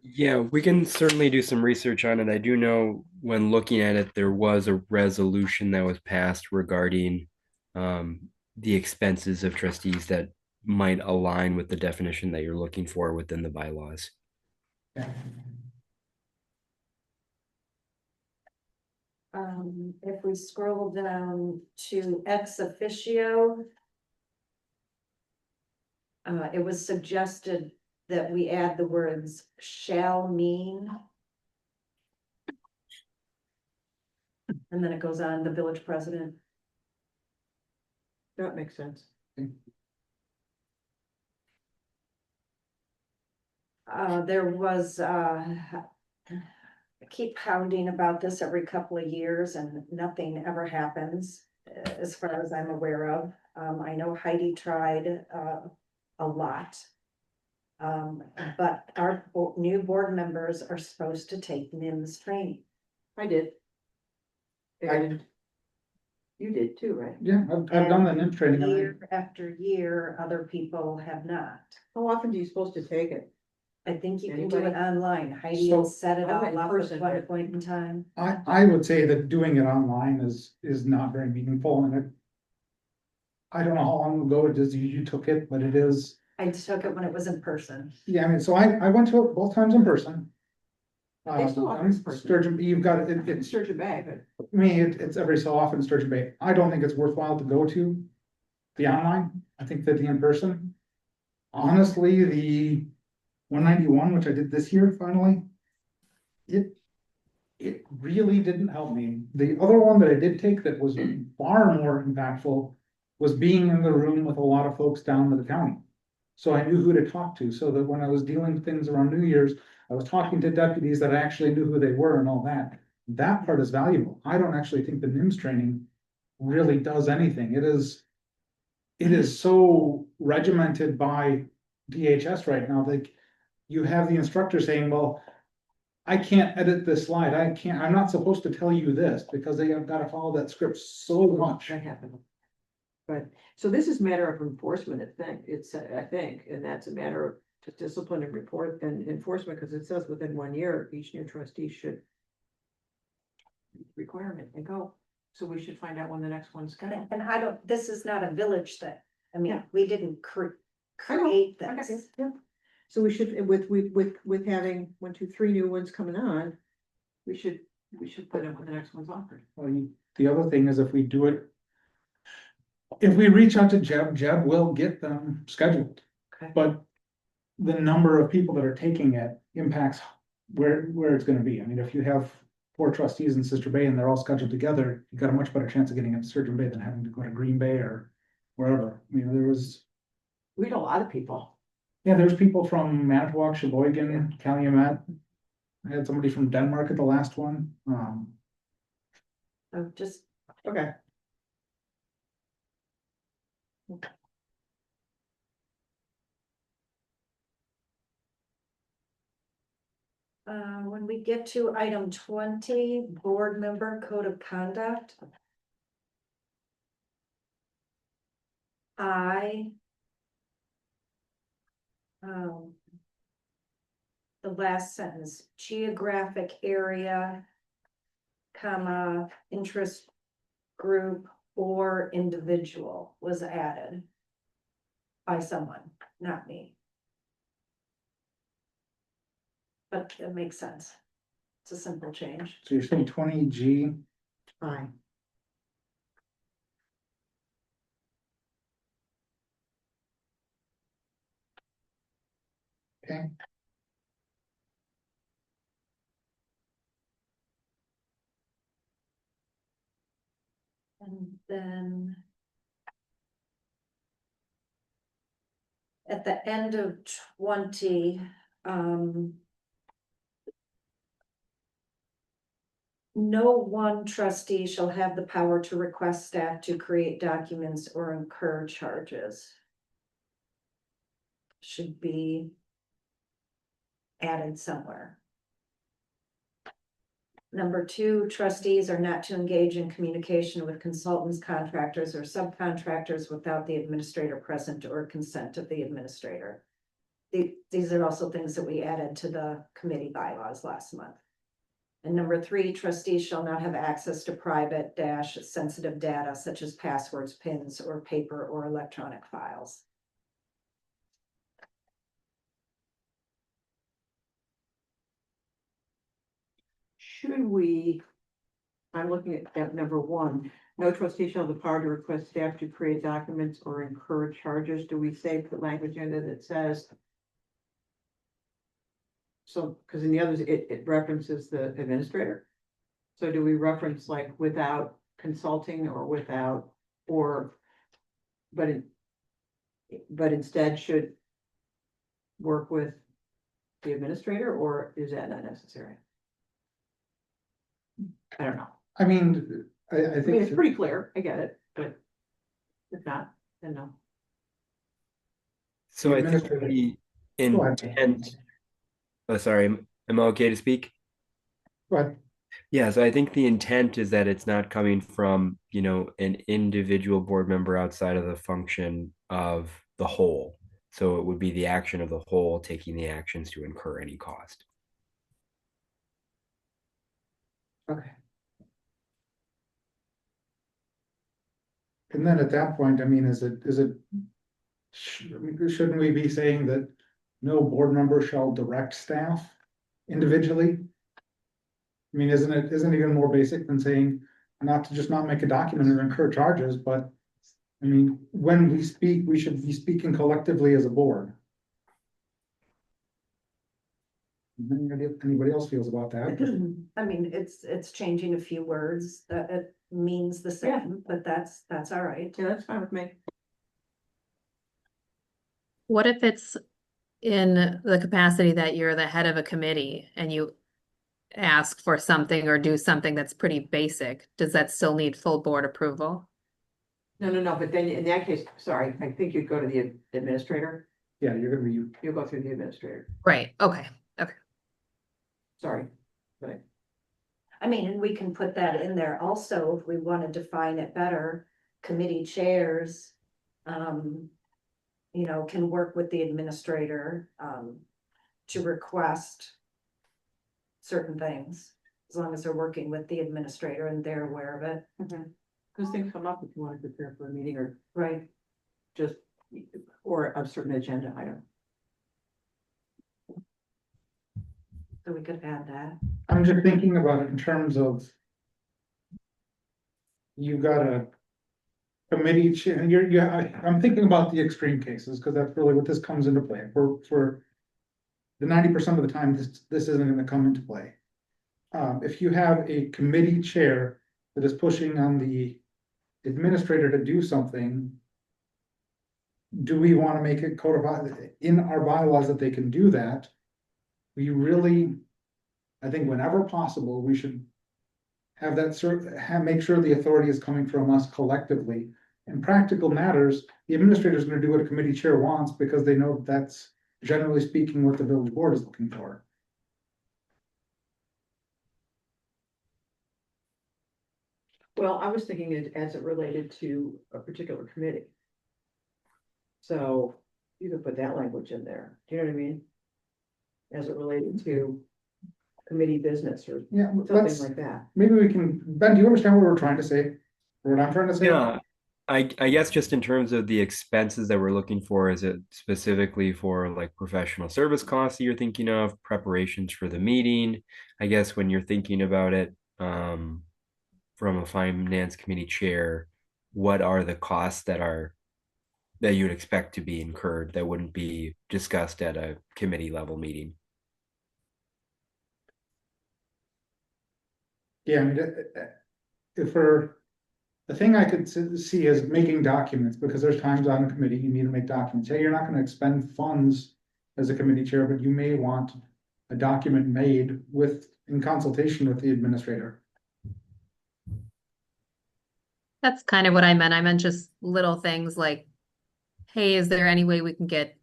Yeah, we can certainly do some research on it. I do know when looking at it, there was a resolution that was passed regarding the expenses of trustees that might align with the definition that you're looking for within the bylaws. Yeah. If we scroll down to ex officio, it was suggested that we add the words shall mean. And then it goes on, the village president. That makes sense. There was, I keep pounding about this every couple of years and nothing ever happens, as far as I'm aware of. I know Heidi tried, a lot. But our new board members are supposed to take NIMS training. I did. You did too, right? Yeah, I've done the NIM training. and Year after year, other people have not. How often do you supposed to take it? I think you can do it Anybody? online. Heidi So- will set it I went all in up person, at one but- point in time. I would say that doing it online is not very meaningful and I don't know how long ago it is you took it, but it is. I took it when it was in person. Yeah, I mean, so I went to it both times in person. They still offer in person. Sturgeon, you've got it, it's, Search it back, but I mean, it's every so often Sturgeon Bay. I don't think it's worthwhile to go to the online. I think that the in-person. Honestly, the 191, which I did this year finally, it really didn't help me. The other one that I did take that was far more impactful was being in the room with a lot of folks down in the county. So I knew who to talk to, so that when I was dealing with things around New Year's, I was talking to deputies that I actually knew who they were and all that. That part is valuable. I don't actually think the NIMS training really does anything. It is so regimented by DHS right now, like you have the instructor saying, well, I can't edit this slide. I'm not supposed to tell you this because they have got to follow that script so much. that happened. But, so this is a matter of enforcement, I think, and that's a matter of just discipline and report and enforcement, because it says within 1 year, each new trustee should requirement and go. So we should find out when the next one's coming. And this is not a village thing. I mean, Yeah. we didn't I know, create I got you, this. yeah. So we should, with having 1, 2, 3 new ones coming on, we should put it when the next one's offered. Well, the other thing is if we do it. If we reach out to Jeb will get them scheduled. Okay. But the number of people that are taking it impacts where it's gonna be. I mean, if you have 4 trustees in Sister Bay and they're all scheduled together, you got a much better chance of getting it to Sturgeon Bay than having to go to Green Bay or wherever. I mean, We had a lot of people. there's people from Manitowoc, Sheboygan, Calumet. I had somebody from Denmark at the last one, So just, Okay. when we get to item 20, board member code of conduct. I. The last sentence, geographic area, comma, interest group or individual was added by someone, not me. But it makes sense. It's a simple change. so you're saying 20G, Fine. okay? And then at the end of 20, no one trustee shall have the power to request staff to create documents or incur charges. Should be added somewhere. Number 2, trustees are not to engage in communication with consultants, contractors, or subcontractors without the administrator present or consent of the administrator. These are also things that we added to the committee bylaws last month. And number 3, trustees shall not have access to private sensitive data such as passwords, PINs, or paper or electronic files. Should we? I'm looking at number 1, no trustee shall have the power to request staff to create documents or incur charges. Do we say put language in it that says? So, because in the others, it references the administrator. So do we reference like without consulting or without, or, but instead should work with the administrator, or is that not necessary? I don't know. I mean, I I mean, think, it's pretty clear, I get it, but if not, then no. So I think Administrator. the Go ahead. intent, oh, sorry, am I okay to speak? but Yeah, so I think the intent is that it's not coming from, you know, an individual board member outside of the function of the whole. So it would be the action of the whole taking the actions to incur any cost. Okay. and then at that point, I mean, shouldn't we be saying that no board member shall direct staff individually? I mean, isn't it even more basic than saying not to just not make a document or incur charges, but I mean, when we speak, we should be speaking collectively as a board. Anybody else feels about that? I mean, it's changing a few words that it means the same, but that's all right. Yeah, that's fine with me. What if it's in the capacity that you're the head of a committee and you ask for something or do something that's pretty basic? Does that still need full board approval? No, but then in that case, sorry, I think you'd go to the administrator, Yeah, you're gonna be, you'll go through the administrator, Right, okay. sorry. I mean, and we can put that in there also if we want to define it better. Committee chairs, you know, can work with the administrator, to request certain things, as long as they're working with the administrator and they're aware of it. Because things come up if you want to prepare for a meeting or Right. just, or a certain agenda item. So we could add that. I'm just thinking about it in terms of. You've got a committee chair, I'm thinking about the extreme cases, because that's really what this comes into play, for. The 90% of the time, this isn't gonna come into play. If you have a committee chair that is pushing on the administrator to do something. Do we wanna make it codified in our bylaws that they can do that? We really, I think whenever possible, we should have make sure the authority is coming from us collectively. In practical matters, the administrator is gonna do what a committee chair wants because they know that's generally speaking what the village board is looking for. Well, I was thinking it as it related to a particular committee. So you could put that language in there, do you know what I mean? As it related to committee business or Yeah, something let's, like that. maybe we can, Ben, do you understand what we're trying to say? Or what I'm trying to say? Yeah, I guess just in terms of the expenses that we're looking for, is it specifically for like professional service costs that you're thinking of, preparations for the meeting? I guess when you're thinking about it, from a finance committee chair, what are the costs that you would expect to be incurred that wouldn't be discussed at a committee level meeting? Yeah, I mean, if we're, the thing I could see is making documents, because there's times on a committee you need to make documents. Yeah, you're not gonna expend funds as a committee chair, but you may want a document made in consultation with the administrator. That's kind of what I meant. I meant just little things like, hey, is there any way we can get,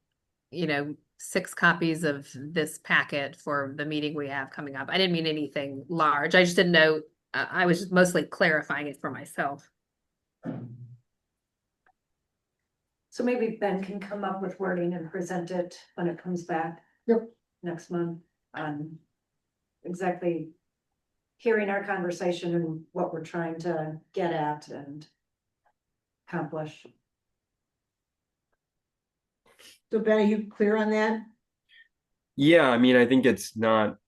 6 copies of this packet for the meeting we have coming up? I didn't mean anything large. I just didn't know. I was just mostly clarifying it for myself. So maybe Ben can come up with wording and present it when it comes back. Yep. Next month on exactly hearing our conversation and what we're trying to get at and accomplish. So Ben, are you clear on that? Yeah, I mean, I think it's not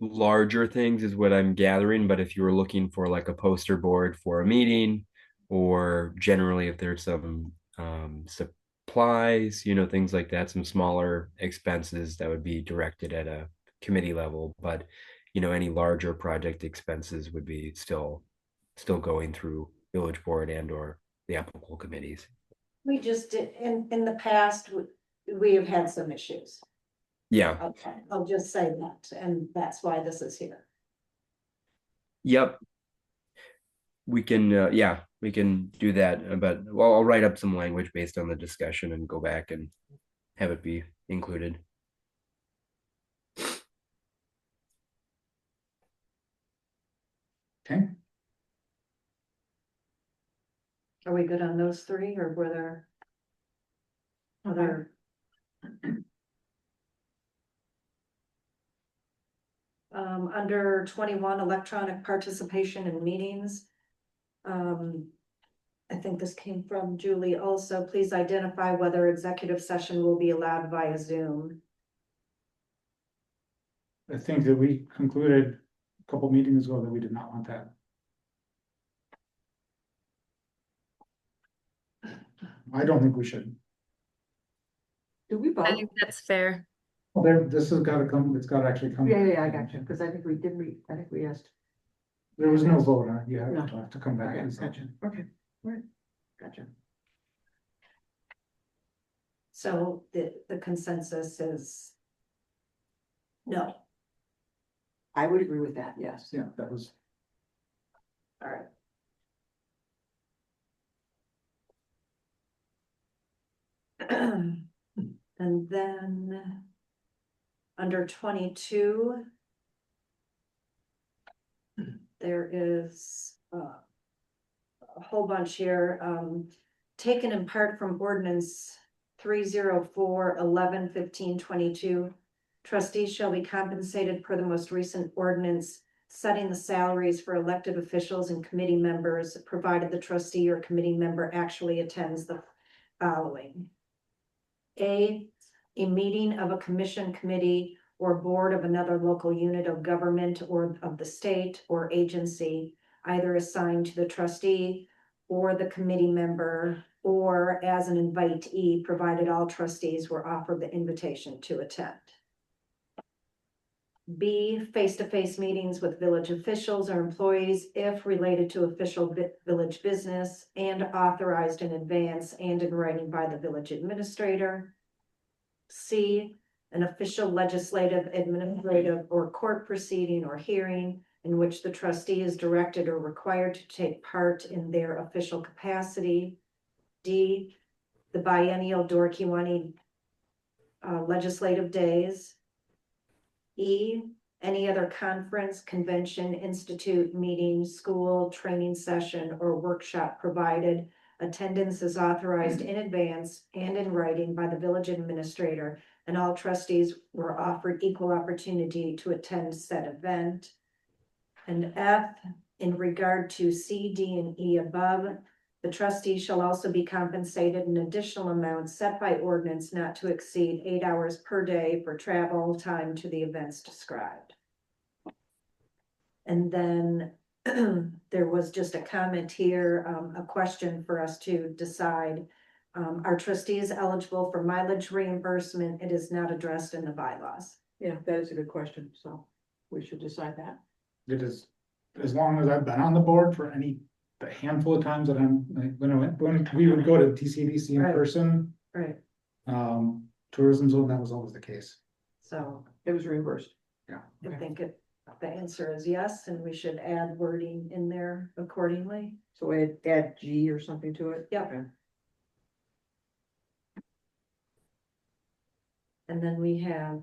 larger things is what I'm gathering, but if you were looking for like a poster board for a meeting, or generally if there's some supplies, things like that, some smaller expenses that would be directed at a committee level, but any larger project expenses would be still going through village board and or the applicable committees. We just did, in the past, we have had some issues. Yeah. Okay, I'll just say that, and that's why this is here. Yep. We can, we can do that, but I'll write up some language based on the discussion and go back and have it be included. Okay, Are we good on those 3, or were there other? Under 21, electronic participation in meetings. I think this came from Julie also. Please identify whether executive session will be allowed via Zoom. I think that we concluded a couple meetings ago that we did not want that. I don't think we should. Do we vote? I think that's fair. Well, this has gotta come, it's gotta actually come. Yeah, I got you, because I think we asked. There was no vote on it, you No. have to come back. Okay, and say. gotcha, okay, right, gotcha. So the consensus is no. I would agree with that, yes. Yeah, that was, All right. And then under 22, there is a whole bunch here, taken in part from ordinance 304-11-15-22. Trustees shall be compensated per the most recent ordinance setting the salaries for elected officials and committee members, provided the trustee or committee member actually attends the following. A meeting of a commission, committee, or board of another local unit of government or of the state or agency, either assigned to the trustee or the committee member, or as an invitee, provided all trustees were offered the invitation to attend. B, face-to-face meetings with village officials or employees if related to official village business and authorized in advance and in writing by the village administrator. C, an official legislative, administrative, or court proceeding or hearing in which the trustee is directed or required to take part in their official capacity. D, the biennial Dorkey legislative days. E, any other conference, convention, institute, meeting, school, training session, or workshop provided. Attendance is authorized in advance and in writing by the village administrator, and all trustees were offered equal opportunity to attend said event. And F, in regard to C, D, and E above, the trustee shall also be compensated an additional amount set by ordinance not to exceed 8 hours per day for travel time to the events described. And then there was just a comment here, a question for us to decide. Are trustees eligible for mileage reimbursement? It is not addressed in the bylaws. Yeah, that is a good question, so we should decide that. It is, as long as I've been on the board for the handful of times that I'm, like, when we would go to TCDC in Right. person, Right. tourism zone, that was always the case. So It was reimbursed. Yeah. I think the answer is yes, and we should add wording in there accordingly. So add G or something to it? Yep. Okay. And then we have,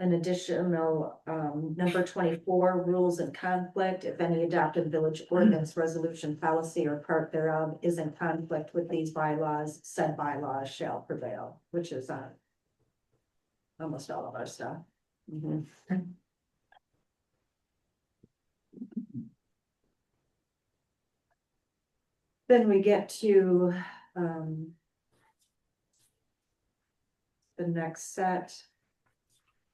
an additional, number 24, rules and conflict. If any adopted village ordinance, resolution, policy, or part thereof is in conflict with these bylaws, said bylaws shall prevail, which is on almost all of our stuff. Mhm. Then we get to, the next set.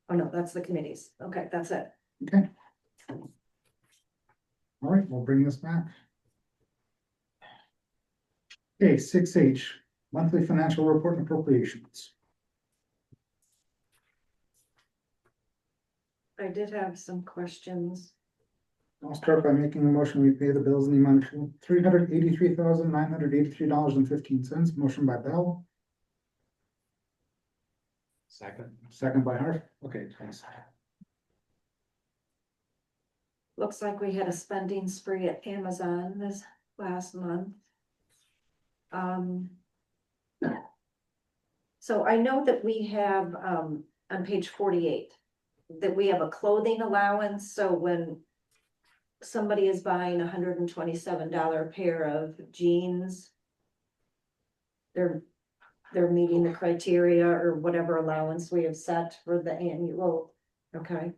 Oh, no, that's the committees. Okay, that's it. Okay. All right, we'll bring this back. Okay, 6H, monthly financial report and appropriations. I did have some questions. I'll start by making a motion, we pay the bills in the amount of $383,983.15. Motion by Bell, Second. second by Hart. Okay, thanks. Looks like we had a spending spree at Amazon this last month. So I know that we have, on page 48, that we have a clothing allowance, so when somebody is buying $127 pair of jeans, they're meeting the criteria or whatever allowance we have set for the annual, okay?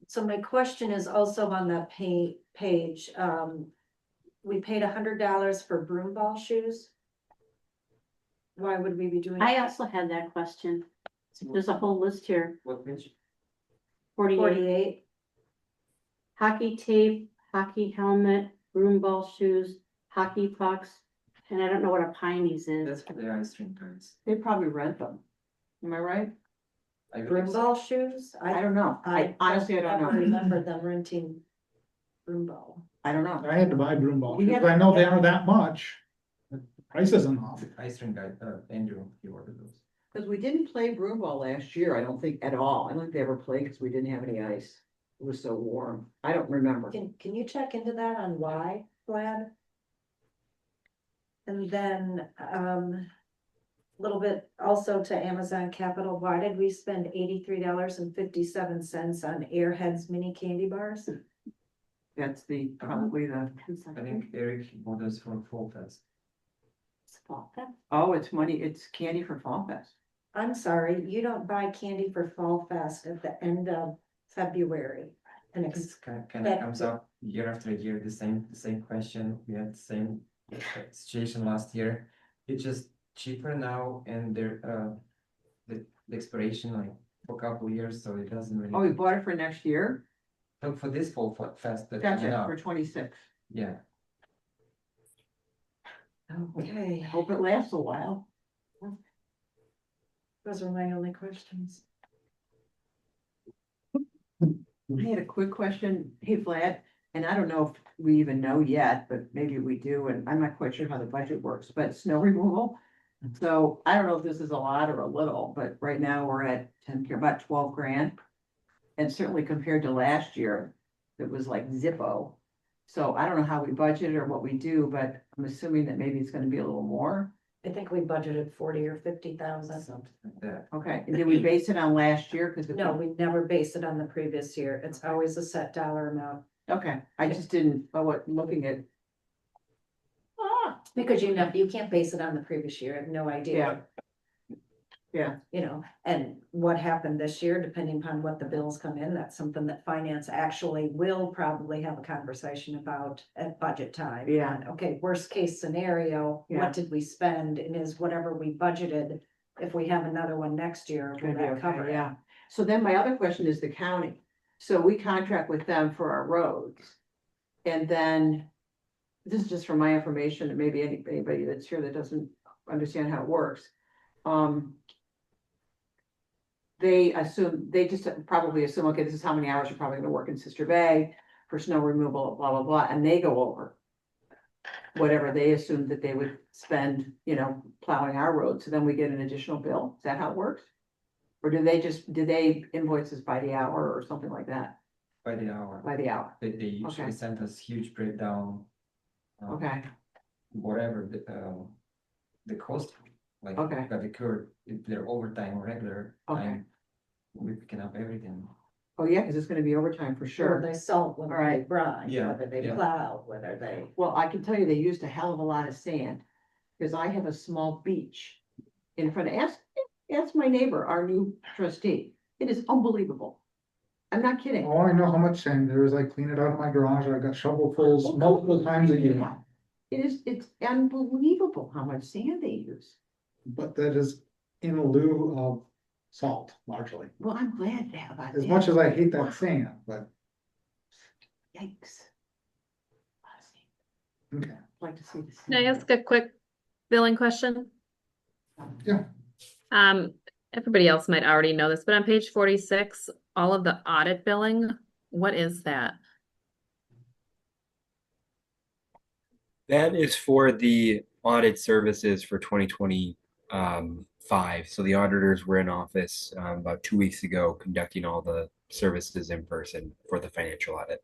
So my question is also on that page, we paid $100 for broom ball shoes. Why would we be doing? I also had that question. There's a whole list here. What page? 48, 48, hockey tape, hockey helmet, broom ball shoes, hockey pucks, and I don't know what a Piney's is. That's for the ice cream cards. They probably rent them. Am I right? I believe broom so. ball shoes? I don't know. I honestly, I don't never know. remember them renting broom ball. I don't know. I had to buy broom ball, We because have- I know they are that much. The price isn't off. Ice cream guy, Andrew, you ordered those. Because we didn't play broom ball last year, I don't think at all. I don't think they ever played because we didn't have any ice. It was so warm. I don't remember. Can you check into that on why, Vlad? And then, a little bit also to Amazon Capital, why did we spend $83.57 on Airheads mini candy bars? That's probably the, I think Eric bought us from Fall Fest. oh, it's money, it's candy for Fall Fest. I'm sorry, you don't buy candy for Fall Fest at the end of February. And It's kind of comes up year after year, the same question. We had the same situation last year. It's just cheaper now, and the expiration like for a couple of years, so it doesn't really. Oh, we bought it for next year? So for this fall fest that Gotcha, coming up, for 26. yeah. Okay, Hope it lasts a while. those are my only questions. I had a quick question. Hey Vlad, and I don't know if we even know yet, but maybe we do, and I'm not quite sure how the budget works, but snow removal. So I don't know if this is a lot or a little, but right now we're at about 12 grand. And certainly compared to last year, it was like Zippo. So I don't know how we budget or what we do, but I'm assuming that maybe it's gonna be a little more. I think we budgeted 40 or 50,000. Something like that. Okay, and did we base it on last year? Cause No, we never base it on the previous year. It's always a set dollar amount. Okay, I just didn't, looking at. Because you know, you can't base it on the previous year. I have no idea. Yeah. You know, and what happened this year, depending upon what the bills come in, that's something that finance actually will probably have a conversation about at budget time. Yeah. On, okay, worst case scenario, Yeah. what did we spend? And is whatever we budgeted, if we have another one next year, will Gonna be that cover okay, it? yeah. So then my other question is the county. So we contract with them for our roads. And then, this is just for my information, and maybe anybody that's here that doesn't understand how it works. They just probably assume, okay, this is how many hours you're probably gonna work in Sister Bay for snow removal, blah, blah, blah, and they go over whatever they assumed that they would spend, plowing our road, so then we get an additional bill. Is that how it works? Or do they invoice us by the hour or something like that? By the hour. By the hour, They usually Okay. send us huge breakdown. okay, Whatever the cost, like Okay. that occurred, if they're overtime or regular Okay. time, we picking up everything. oh yeah, cause it's gonna be overtime for Whether sure. they salt, whether they Alright. brine, Yeah, whether they yeah. plow, whether they. Well, I can tell you they used a hell of a lot of sand, cause I have a small beach in front of, ask my neighbor, our new trustee, it is unbelievable. I'm not kidding. Oh, I know how much sand there is. I clean it out of my garage. I got shovelfuls multiple times a year. It's unbelievable how much sand they use. But that is in lieu of salt largely. Well, I'm glad that about As that. much as I hate that sand, but Yikes. okay. Like to see this. Can I ask a quick billing question? Yeah. Everybody else might already know this, but on page 46, all of the audit billing, what is that? That is for the audit services for 2025. So the auditors were in office about 2 weeks ago conducting all the services in person for the financial audit.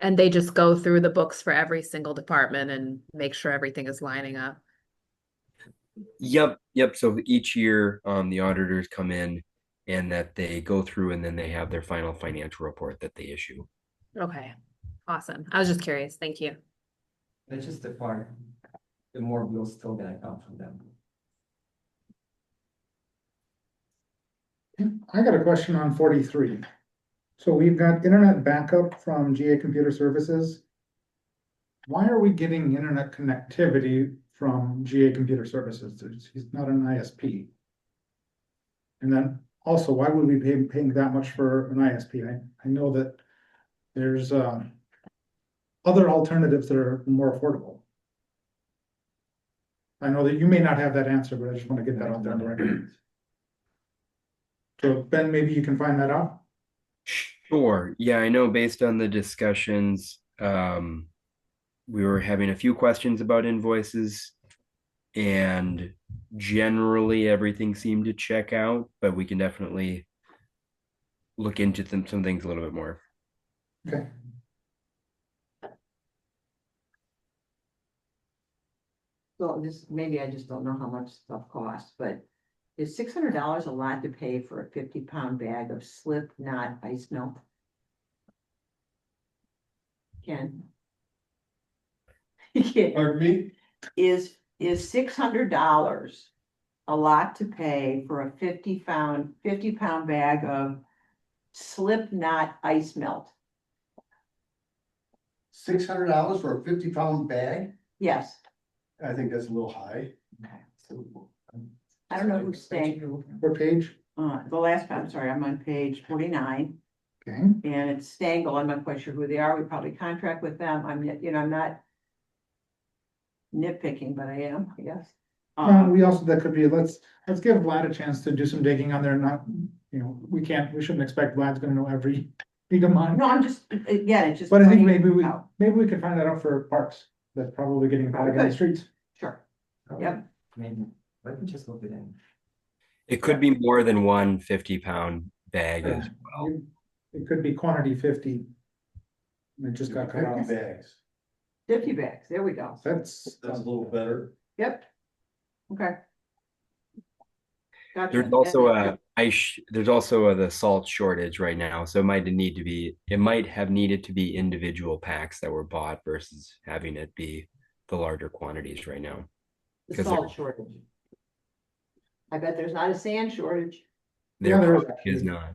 And they just go through the books for every single department and make sure everything is lining up. Yep. So each year, the auditors come in and that they go through and then they have their final financial report that they issue. Okay, awesome. I was just curious. Thank you. That's just the part, the more bills still gonna come from them. I got a question on 43. So we've got internet backup from GA Computer Services. Why are we getting internet connectivity from GA Computer Services? He's not an ISP. And then also, why would we be paying that much for an ISP? I know that there's other alternatives that are more affordable. I know that you may not have that answer, but I just want to get that out there on the record. So Ben, maybe you can find that out? Sure. Yeah, I know based on the discussions, we were having a few questions about invoices and generally everything seemed to check out, but we can definitely look into some things a little bit more. Okay. So maybe I just don't know how much stuff costs, but is $600 a lot to pay for a 50-pound bag of slip knot ice melt? Ken? Pardon me? Is $600 a lot to pay for a 50-pound bag of slip knot ice melt? $600 for a 50-pound bag? Yes, I think that's a little high. I don't know who's staying, What page? the last, I'm sorry, I'm on page 49. Okay. And it's Stangl, I'm not quite sure who they are, we probably contract with them, I'm not nitpicking, but I am, I guess. We also, that could be, let's give Vlad a chance to do some digging on there, not, we shouldn't expect Vlad's gonna know every you don't mind. No, I'm just, again, it's just. But I think pointing out. maybe we could find that out for parks, that's probably getting caught in the Good. streets. Sure, Yep. Maybe, let me just look it in. It could be more than one 50-pound bag as well. It could be quantity 50. And it just got cut 50 off. bags. 50 bags, there we go. That's, That's a little better. Yep. Okay. Gotcha. There's also there's also the salt shortage right now, so it might have needed to be individual packs that were bought versus having it be the larger quantities right now. The 'cause salt shortage. I bet there's not a sand shortage. Yeah, There there is probably is actually. not.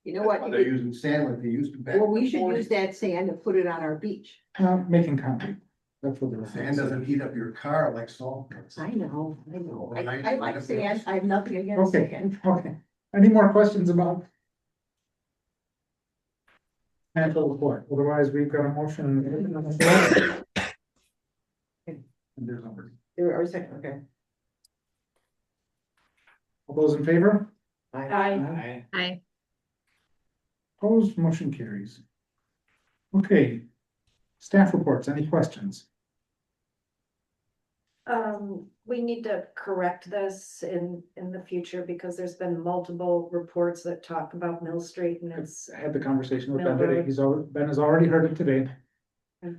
You know what? They're using sand like they used to back. Well, we should before. use that sand and put it on our beach. making concrete. That's what they're. Sand doesn't heat up your car like salt does. I know. I like sand. I have nothing against Okay. sand. Okay, any more questions about? Financial report, otherwise we've got a motion. And there's numbers. There are a second, okay. All those in favor? Aye. Hi. Opposed, motion carries. Okay. Staff reports, any questions? We need to correct this in the future because there's been multiple reports that talk about Mill Street and it's. I had the conversation with Ben Miller. today, Ben has already heard it today. Okay.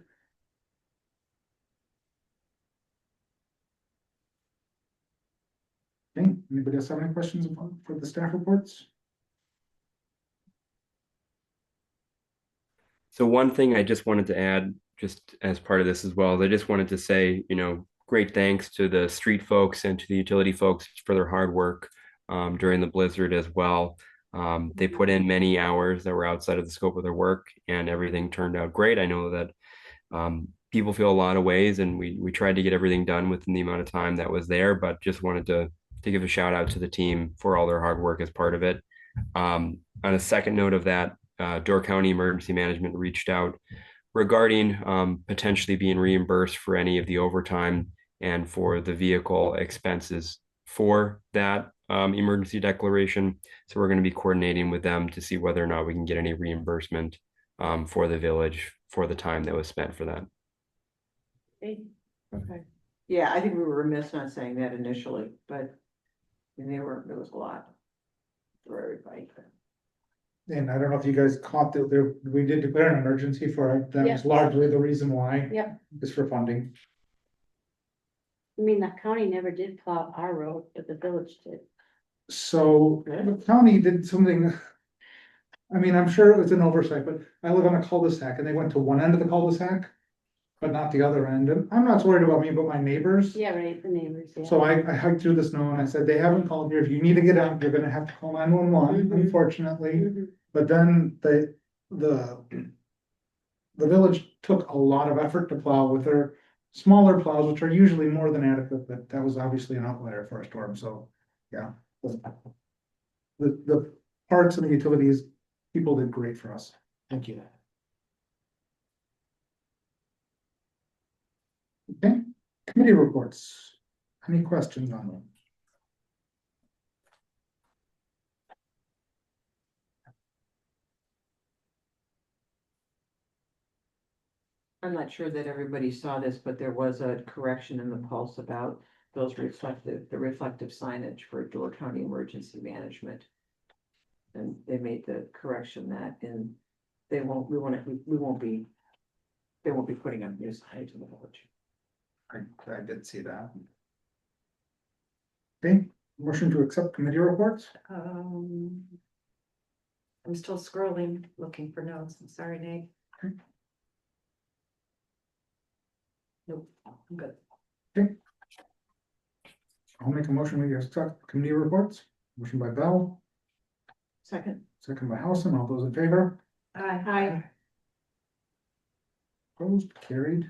Okay, anybody else have any questions for the staff reports? So one thing I just wanted to add, just as part of this as well, is I just wanted to say, great thanks to the street folks and to the utility folks for their hard work during the blizzard as well. They put in many hours that were outside of the scope of their work, and everything turned out great. I know that people feel a lot of ways, and we tried to get everything done within the amount of time that was there, but just wanted to give a shout out to the team for all their hard work as part of it. On a second note of that, Door County Emergency Management reached out regarding potentially being reimbursed for any of the overtime and for the vehicle expenses for that emergency declaration. So we're going to be coordinating with them to see whether or not we can get any reimbursement for the village for the time that was spent for that. Okay. Yeah, I think we were remiss not saying that initially, but I mean, there was a lot for everybody. And I don't know if you guys caught that we did declare an emergency for it. That was largely the reason why. Yep. Is for funding. I mean, the county never did plow our road, but the village did. So the county did something. I mean, I'm sure it was an oversight, but I live on a cul-de-sac and they went to one end of the cul-de-sac. But not the other end. And I'm not worried about me, but my neighbors. Yeah, right, the neighbors, yeah. So I hiked through the snow and I said, they haven't called me. If you need to get out, you're gonna have to call 911, Mhm. unfortunately. Mhm. But then the village took a lot of effort to plow with their smaller plows, which are usually more than adequate, but that was obviously an outlier for a storm, so, yeah. The parks and the utilities, people did great for us. Thank you. Okay, committee reports. Any questions on them? I'm not sure that everybody saw this, but there was a correction in the Pulse about the reflective signage for Door County Emergency Management. And they made the correction that they won't be putting up new signage in the village. I did see that. Okay, motion to accept committee reports? I'm still scrolling, looking for notes. I'm sorry, Nate. Okay. Nope, I'm good. I'll make a motion to accept committee reports. Motion by Bell, Second. second by Howson. All those in favor? Aye. Opposed, carried.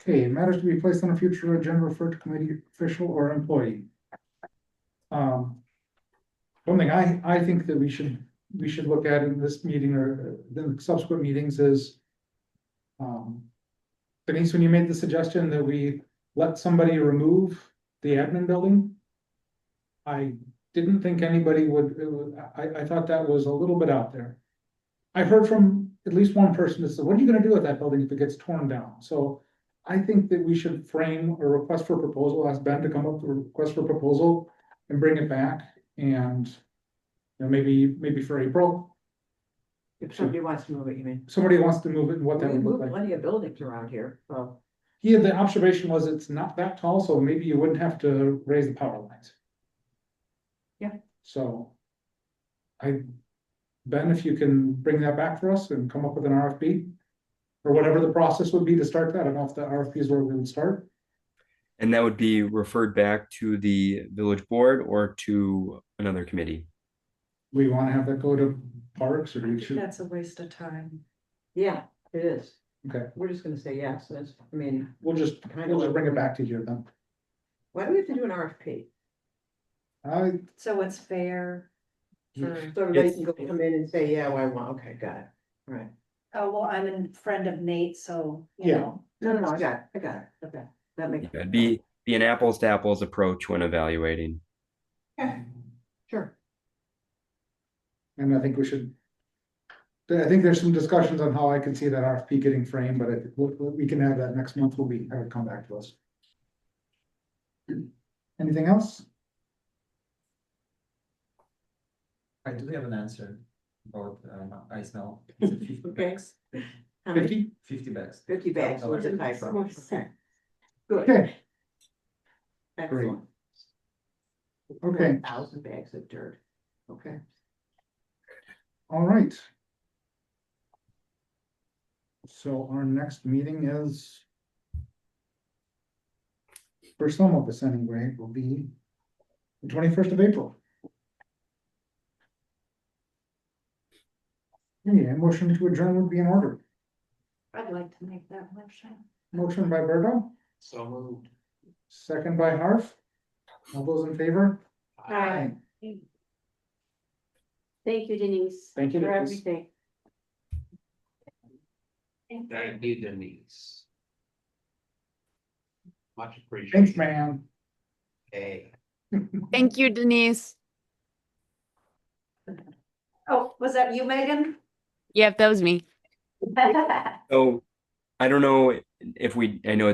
Okay, matters to be placed on a future agenda referred to committee official or employee. One thing I think that we should look at in this meeting or the subsequent meetings is. Denise, when you made the suggestion that we let somebody remove the admin building. I didn't think anybody I thought that was a little bit out there. I've heard from at least one person that said, what are you gonna do with that building if it gets torn down? So I think that we should frame a request for proposal, ask Ben to come up with a request for proposal and bring it back and, you know, maybe for April, If somebody wants to move it, you mean? somebody wants to move it and what that We would look move like. plenty of buildings around here, so. The observation was it's not that tall, so maybe you wouldn't have to raise the power lines. Yeah. So. Ben, if you can bring that back for us and come up with an RFP. Or whatever the process would be to start that, I don't know if the RFP is where we would start. And that would be referred back to the village board or to another committee. We wanna have that go to parks or do we should, That's a waste of time. Yeah, it is. okay, We're just gonna say yes, that's, I mean, we'll just bring it back to here then. why do we have to do an RFP? So it's fair. For, So everybody It's- can go come in and say, yeah, well, I want, okay, got it, all right. oh, well, I'm a friend of Nate, so, you Yeah. know. No, I got it, okay, that makes. It'd be an apples to apples approach when evaluating. Okay, sure. And I think I think there's some discussions on how I can see that RFP getting framed, but we can have that next month, have it come back to us. Anything else? I do have an answer about ice melt. It's a 50 Okay. bags. How many? 50? 50 bags. 50 bags, what's a typo? Okay. Good, Okay, excellent. okay, 1,000 bags of dirt, okay. all right. So our next meeting is. For some of us anyway, will be the 21st of April. Yeah, motion to adjourn would be in order. I'd like to make that motion. Motion by Berto, So moved. second by Harf. All those in favor? Aye. Thank you, Denise. Thank you, For Denise. everything. Thank you, Denise. Much appreciated. Thanks, man. Hey. Thank you, Denise. Oh, was that you, Megan? Yep, that was me. So I don't know if I know it's